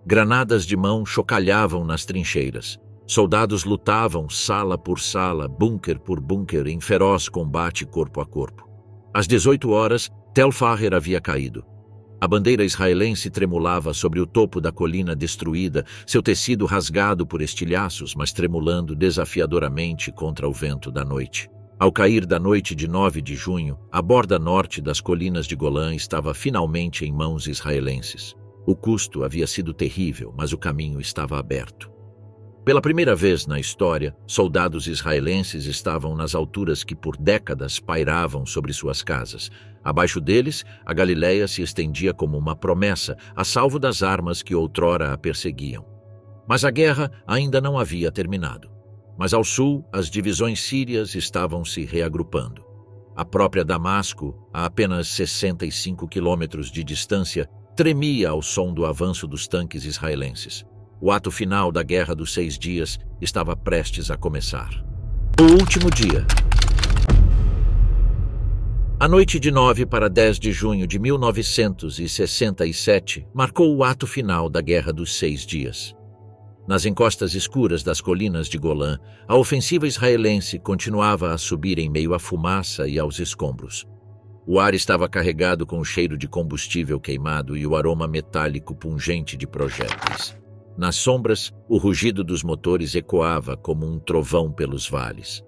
Granadas de mão chocalhavam nas trincheiras. Soldados lutavam sala por sala, bunker por bunker, em feroz combate corpo a corpo. Às 18 horas, Tel Faher havia caído. A bandeira israelense tremulava sobre o topo da colina destruída, seu tecido rasgado por estilhaços, mas tremulando desafiadoramente contra o vento da noite. Ao cair da noite de 9 de junho, a borda norte das colinas de Golã estava finalmente em mãos israelenses. O custo havia sido terrível, mas o caminho estava aberto. Pela primeira vez na história, soldados israelenses estavam nas alturas que por décadas pairavam sobre suas casas. Abaixo deles, a Galileia se estendia como uma promessa, a salvo das armas que outrora a perseguiam. Mas a guerra ainda não havia terminado. Mas ao sul, as divisões sírias estavam se reagrupando. A própria Damasco, a apenas 65 quilômetros de distância, tremia ao som do avanço dos tanques israelenses. O ato final da Guerra dos 6 Dias estava prestes a começar. O último dia. A noite de 9 para 10 de junho de 1967 marcou o ato final da Guerra dos 6 Dias. Nas encostas escuras das colinas de Golã, a ofensiva israelense continuava a subir em meio à fumaça e aos escombros. O ar estava carregado com o cheiro de combustível queimado e o aroma metálico pungente de projéteis. Nas sombras, o rugido dos motores ecoava como um trovão pelos vales.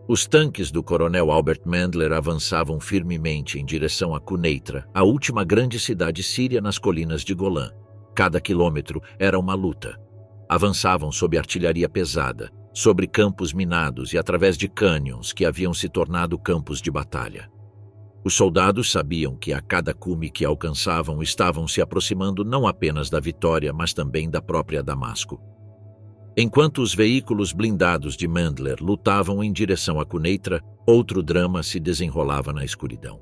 Os tanques do coronel Albert Mandler avançavam firmemente em direção a Quneitra, a última grande cidade síria nas colinas de Golã. Cada quilômetro era uma luta. Avançavam sob artilharia pesada, sobre campos minados e através de cânions que haviam se tornado campos de batalha. Os soldados sabiam que a cada cume que alcançavam estavam se aproximando não apenas da vitória, mas também da própria Damasco. Enquanto os veículos blindados de Mandler lutavam em direção a Quneitra, outro drama se desenrolava na escuridão.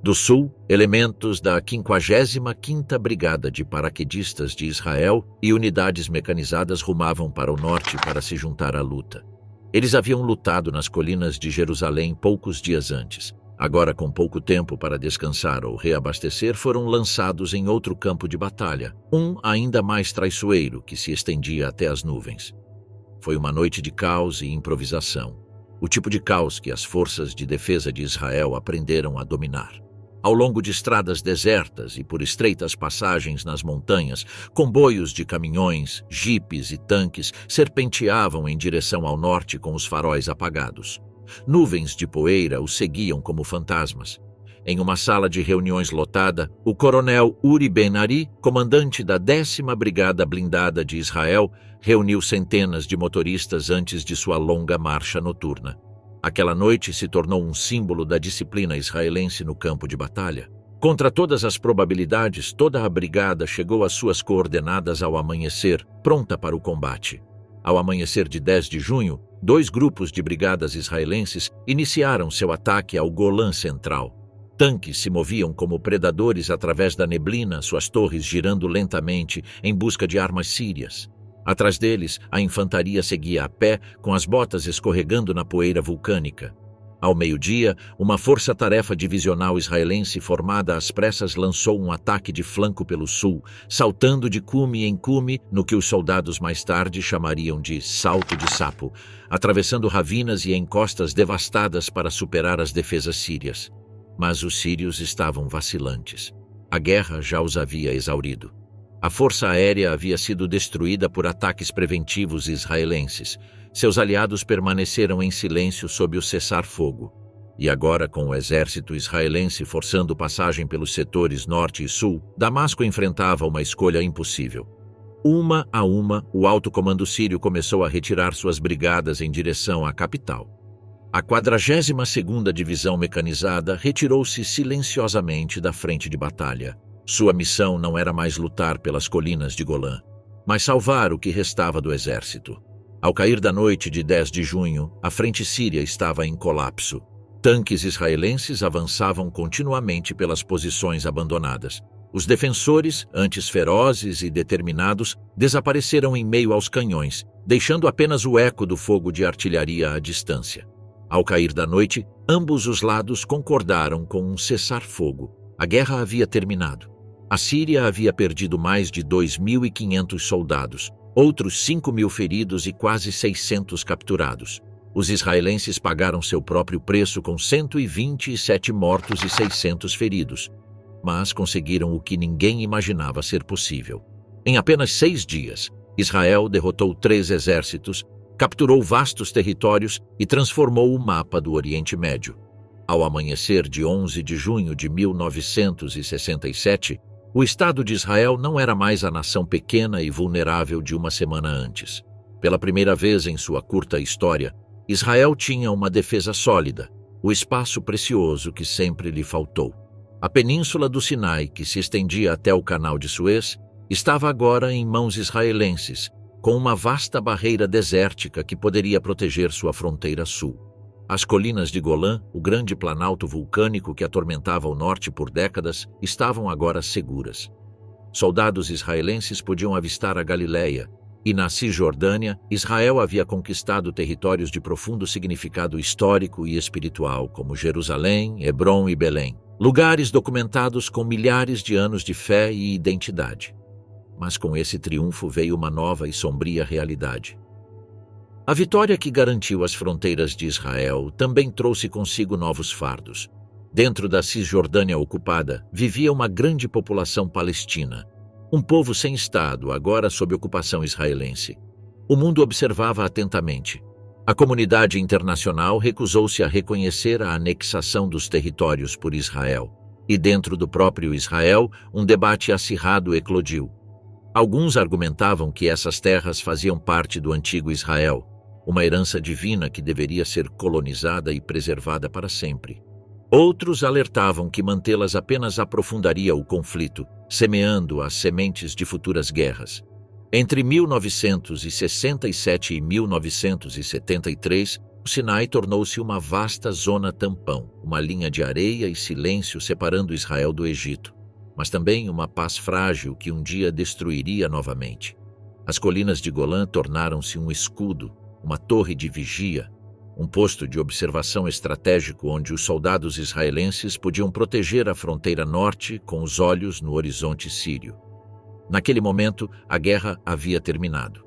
Do sul, elementos da 55ª Brigada de Paraquedistas de Israel e unidades mecanizadas rumavam para o norte para se juntar à luta. Eles haviam lutado nas colinas de Jerusalém poucos dias antes. Agora, com pouco tempo para descansar ou reabastecer, foram lançados em outro campo de batalha, um ainda mais traiçoeiro que se estendia até as nuvens. Foi uma noite de caos e improvisação, o tipo de caos que as forças de defesa de Israel aprenderam a dominar. Ao longo de estradas desertas e por estreitas passagens nas montanhas, comboios de caminhões, jipes e tanques serpenteavam em direção ao norte com os faróis apagados. Nuvens de poeira os seguiam como fantasmas. Em uma sala de reuniões lotada, o coronel Uri Ben-Ari, comandante da 10ª Brigada Blindada de Israel, reuniu centenas de motoristas antes de sua longa marcha noturna. Aquela noite se tornou um símbolo da disciplina israelense no campo de batalha. Contra todas as probabilidades, toda a brigada chegou às suas coordenadas ao amanhecer, pronta para o combate. Ao amanhecer de 10 de junho, Dois grupos de brigadas israelenses iniciaram seu ataque ao Golã Central. Tanques se moviam como predadores através da neblina, suas torres girando lentamente em busca de armas sírias. Atrás deles, a infantaria seguia a pé, com as botas escorregando na poeira vulcânica. Ao meio-dia, uma força-tarefa divisional israelense formada às pressas lançou um ataque de flanco pelo sul, saltando de cume em cume no que os soldados mais tarde chamariam de salto de sapo, atravessando ravinas e encostas devastadas para superar as defesas sírias. Mas os sírios estavam vacilantes. A guerra já os havia exaurido. A força aérea havia sido destruída por ataques preventivos israelenses. Seus aliados permaneceram em silêncio sob o cessar-fogo. E agora, com o exército israelense forçando passagem pelos setores norte e sul, Damasco enfrentava uma escolha impossível. Uma a uma, o alto comando sírio começou a retirar suas brigadas em direção à capital. A 42ª Divisão Mecanizada retirou-se silenciosamente da frente de batalha. Sua missão não era mais lutar pelas colinas de Golã, mas salvar o que restava do exército. Ao cair da noite de 10 de junho, a frente síria estava em colapso. Tanques israelenses avançavam continuamente pelas posições abandonadas. Os defensores, antes ferozes e determinados, desapareceram em meio aos canhões, deixando apenas o eco do fogo de artilharia à distância. Ao cair da noite, ambos os lados concordaram com um cessar-fogo. A guerra havia terminado. A Síria havia perdido mais de 2.500 soldados, outros 5.000 feridos e quase 600 capturados. Os israelenses pagaram seu próprio preço com 127 mortos e 600 feridos, mas conseguiram o que ninguém imaginava ser possível. Em apenas 6 dias, Israel derrotou 3 exércitos, capturou vastos territórios e transformou o mapa do Oriente Médio. Ao amanhecer de 11 de junho de 1967, o Estado de Israel não era mais a nação pequena e vulnerável de uma semana antes. Pela primeira vez em sua curta história, Israel tinha uma defesa sólida, o espaço precioso que sempre lhe faltou. A península do Sinai, que se estendia até o Canal de Suez, estava agora em mãos israelenses, com uma vasta barreira desértica que poderia proteger sua fronteira sul. As colinas de Golã, o grande planalto vulcânico que atormentava o norte por décadas, estavam agora seguras. Soldados israelenses podiam avistar a Galileia, e na Cisjordânia, Israel havia conquistado territórios de profundo significado histórico e espiritual, como Jerusalém, Hebrom e Belém, lugares documentados com milhares de anos de fé e identidade. Mas com esse triunfo veio uma nova e sombria realidade. A vitória que garantiu as fronteiras de Israel também trouxe consigo novos fardos. Dentro da Cisjordânia ocupada, vivia uma grande população palestina, um povo sem Estado, agora sob ocupação israelense. O mundo observava atentamente. A comunidade internacional recusou-se a reconhecer a anexação dos territórios por Israel. E dentro do próprio Israel, um debate acirrado eclodiu. Alguns argumentavam que essas terras faziam parte do antigo Israel, uma herança divina que deveria ser colonizada e preservada para sempre. Outros alertavam que mantê-las apenas aprofundaria o conflito, semeando as sementes de futuras guerras. Entre 1967 e 1973, o Sinai tornou-se uma vasta zona tampão, uma linha de areia e silêncio separando Israel do Egito, mas também uma paz frágil que um dia destruiria novamente. As colinas de Golã tornaram-se um escudo, uma torre de vigia, um posto de observação estratégico onde os soldados israelenses podiam proteger a fronteira norte com os olhos no horizonte sírio. Naquele momento, a guerra havia terminado.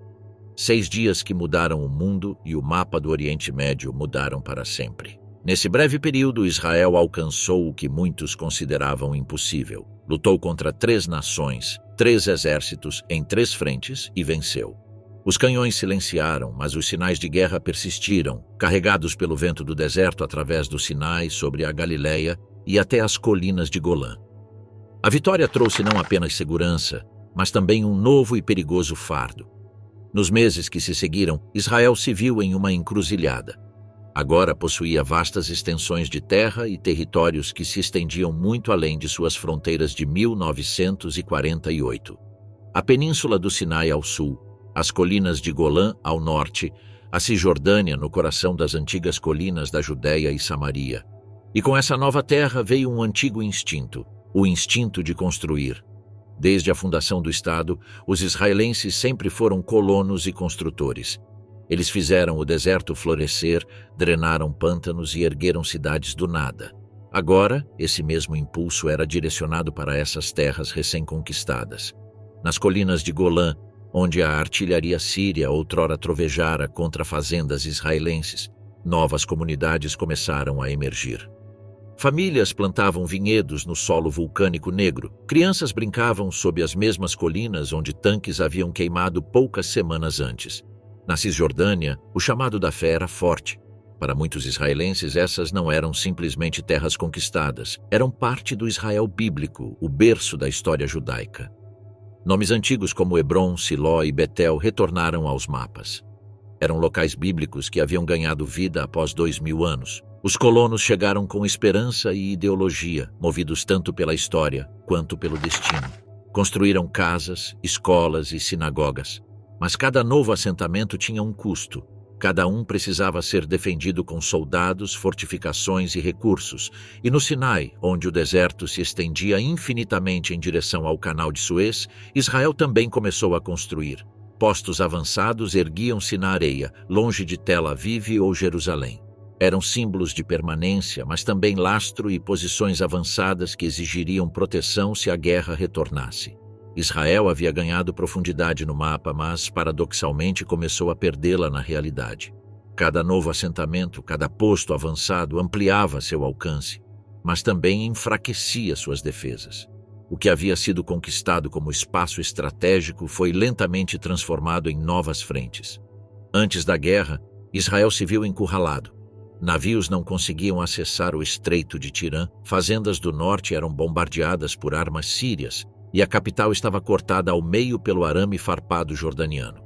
6 dias que mudaram o mundo e o mapa do Oriente Médio mudaram para sempre. Nesse breve período, Israel alcançou o que muitos consideravam impossível. Lutou contra 3 nações, 3 exércitos em 3 frentes e venceu. Os canhões silenciaram, mas os sinais de guerra persistiram, carregados pelo vento do deserto através do Sinai sobre a Galileia e até as colinas de Golã. A vitória trouxe não apenas segurança, mas também um novo e perigoso fardo. Nos meses que se seguiram, Israel se viu em uma encruzilhada. Agora possuía vastas extensões de terra e territórios que se estendiam muito além de suas fronteiras de 1948. A península do Sinai ao sul, as colinas de Golã ao norte, a Cisjordânia no coração das antigas colinas da Judéia e Samaria. E com essa nova terra veio um antigo instinto, o instinto de construir. Desde a fundação do Estado, os israelenses sempre foram colonos e construtores. Eles fizeram o deserto florescer, drenaram pântanos e ergueram cidades do nada. Agora, esse mesmo impulso era direcionado para essas terras recém-conquistadas. Nas colinas de Golã, onde a artilharia síria outrora trovejara contra fazendas israelenses, novas comunidades começaram a emergir. Famílias plantavam vinhedos no solo vulcânico negro. Crianças brincavam sob as mesmas colinas onde tanques haviam queimado poucas semanas antes. Na Cisjordânia, o chamado da fé era forte. Para muitos israelenses, essas não eram simplesmente terras conquistadas. Eram parte do Israel bíblico, o berço da história judaica. Nomes antigos como Hebron, Siló e Betel retornaram aos mapas. Eram locais bíblicos que haviam ganhado vida após 2000 anos. Os colonos chegaram com esperança e ideologia, movidos tanto pela história quanto pelo destino. Construíram casas, escolas e sinagogas. Mas cada novo assentamento tinha um custo. Cada um precisava ser defendido com soldados, fortificações e recursos. E no Sinai, onde o deserto se estendia infinitamente em direção ao Canal de Suez, Israel também começou a construir. Postos avançados erguiam-se na areia, longe de Tel Aviv ou Jerusalém. Eram símbolos de permanência, mas também lastro e posições avançadas que exigiriam proteção se a guerra retornasse. Israel havia ganhado profundidade no mapa, mas, paradoxalmente, começou a perdê-la na realidade. Cada novo assentamento, cada posto avançado ampliava seu alcance, mas também enfraquecia suas defesas. O que havia sido conquistado como espaço estratégico foi lentamente transformado em novas frentes. Antes da guerra, Israel se viu encurralado. Navios não conseguiam acessar o Estreito de Tirã, fazendas do norte eram bombardeadas por armas sírias e a capital estava cortada ao meio pelo arame farpado jordaniano.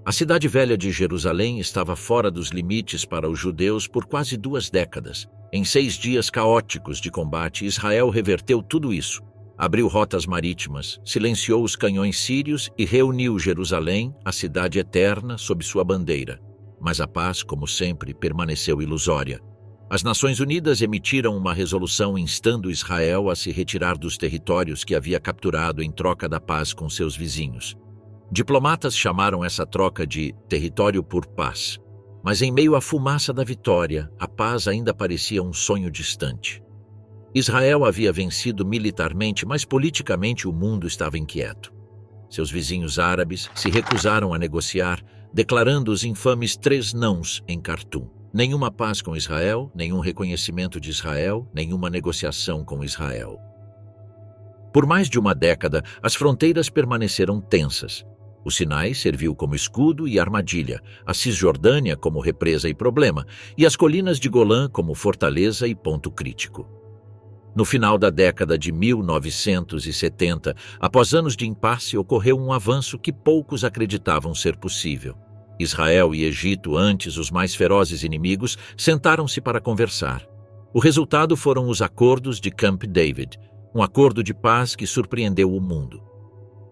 A cidade velha de Jerusalém estava fora dos limites para os judeus por quase 2 décadas. Em 6 dias caóticos de combate, Israel reverteu tudo isso. Abriu rotas marítimas, silenciou os canhões sírios e reuniu Jerusalém, a cidade eterna, sob sua bandeira. Mas a paz, como sempre, permaneceu ilusória. As Nações Unidas emitiram uma resolução instando Israel a se retirar dos territórios que havia capturado em troca da paz com seus vizinhos. Diplomatas chamaram essa troca de território por paz. Mas em meio à fumaça da vitória, a paz ainda parecia um sonho distante. Israel havia vencido militarmente, mas politicamente o mundo estava inquieto. Seus vizinhos árabes se recusaram a negociar, declarando os infames 3 nãos em Khartum. Nenhuma paz com Israel, nenhum reconhecimento de Israel, nenhuma negociação com Israel. Por mais de 1 década, as fronteiras permaneceram tensas. O Sinai serviu como escudo e armadilha, a Cisjordânia como represa e problema, e as colinas de Golã como fortaleza e ponto crítico. No final da década de 1970, após anos de impasse, ocorreu um avanço que poucos acreditavam ser possível. Israel e Egito, antes os mais ferozes inimigos, sentaram-se para conversar. O resultado foram os acordos de Camp David, um acordo de paz que surpreendeu o mundo.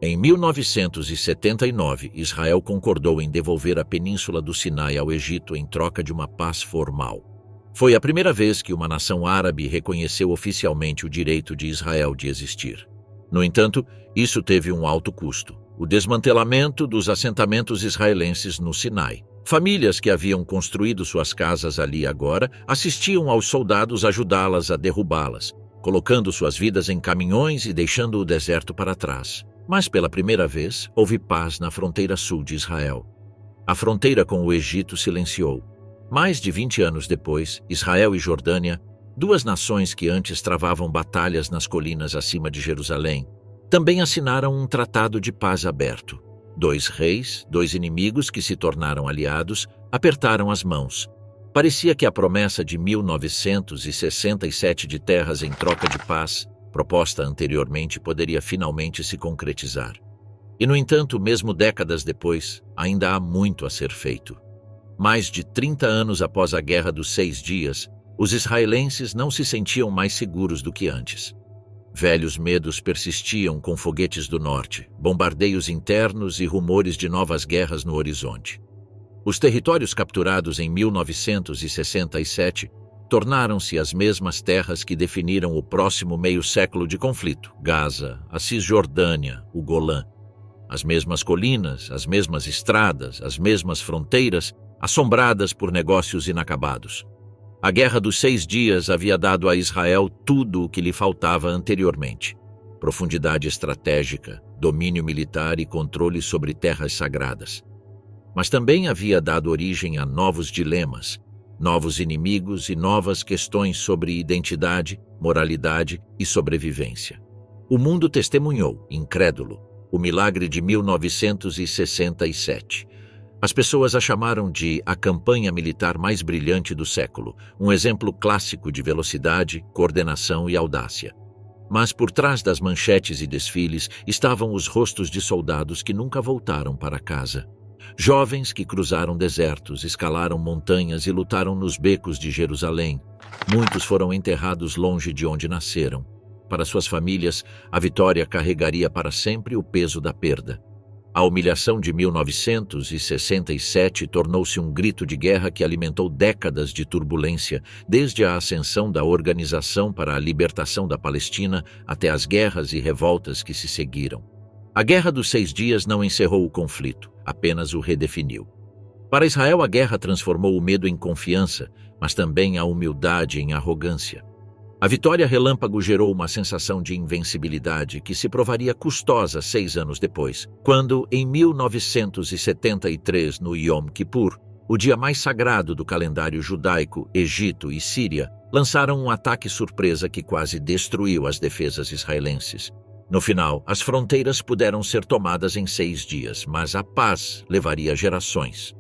Em 1979, Israel concordou em devolver a península do Sinai ao Egito em troca de uma paz formal. Foi a primeira vez que uma nação árabe reconheceu oficialmente o direito de Israel de existir. No entanto, isso teve um alto custo: o desmantelamento dos assentamentos israelenses no Sinai. Famílias que haviam construído suas casas ali agora assistiam aos soldados ajudá-las a derrubá-las, colocando suas vidas em caminhões e deixando o deserto para trás. Mas pela primeira vez, houve paz na fronteira sul de Israel. A fronteira com o Egito silenciou. Mais de 20 anos depois, Israel e Jordânia, 2 nações que antes travavam batalhas nas colinas acima de Jerusalém, também assinaram um tratado de paz aberto. 2 reis, 2 inimigos que se tornaram aliados, apertaram as mãos. Parecia que a promessa de 1967 de terras em troca de paz, proposta anteriormente, poderia finalmente se concretizar. E, no entanto, mesmo décadas depois, ainda há muito a ser feito. Mais de 30 anos após a Guerra dos 6 Dias, os israelenses não se sentiam mais seguros do que antes. Velhos medos persistiam com foguetes do norte, bombardeios internos e rumores de novas guerras no horizonte. Os territórios capturados em 1967 tornaram-se as mesmas terras que definiram o próximo meio século de conflito: Gaza, a Cisjordânia, o Golã. As mesmas colinas, as mesmas estradas, as mesmas fronteiras, assombradas por negócios inacabados. A Guerra dos 6 Dias havia dado a Israel tudo o que lhe faltava anteriormente: profundidade estratégica, domínio militar e controle sobre terras sagradas. Mas também havia dado origem a novos dilemas, novos inimigos e novas questões sobre identidade, moralidade e sobrevivência. O mundo testemunhou, incrédulo, o milagre de 1967. As pessoas a chamaram de a campanha militar mais brilhante do século, um exemplo clássico de velocidade, coordenação e audácia. Mas por trás das manchetes e desfiles estavam os rostos de soldados que nunca voltaram para casa. Jovens que cruzaram desertos, escalaram montanhas e lutaram nos becos de Jerusalém. Muitos foram enterrados longe de onde nasceram. Para suas famílias, a vitória carregaria para sempre o peso da perda. A humilhação de 1967 tornou-se um grito de guerra que alimentou décadas de turbulência, desde a ascensão da Organização para a Libertação da Palestina até as guerras e revoltas que se seguiram. A Guerra dos 6 Dias não encerrou o conflito, apenas o redefiniu. Para Israel, a guerra transformou o medo em confiança, mas também a humildade em arrogância. A vitória relâmpago gerou uma sensação de invencibilidade que se provaria custosa 6 anos depois, quando, em 1973, no Yom Kippur, o dia mais sagrado do calendário judaico, Egito e Síria lançaram um ataque surpresa que quase destruiu as defesas israelenses. No final, as fronteiras puderam ser tomadas em 6 dias, mas a paz levaria gerações.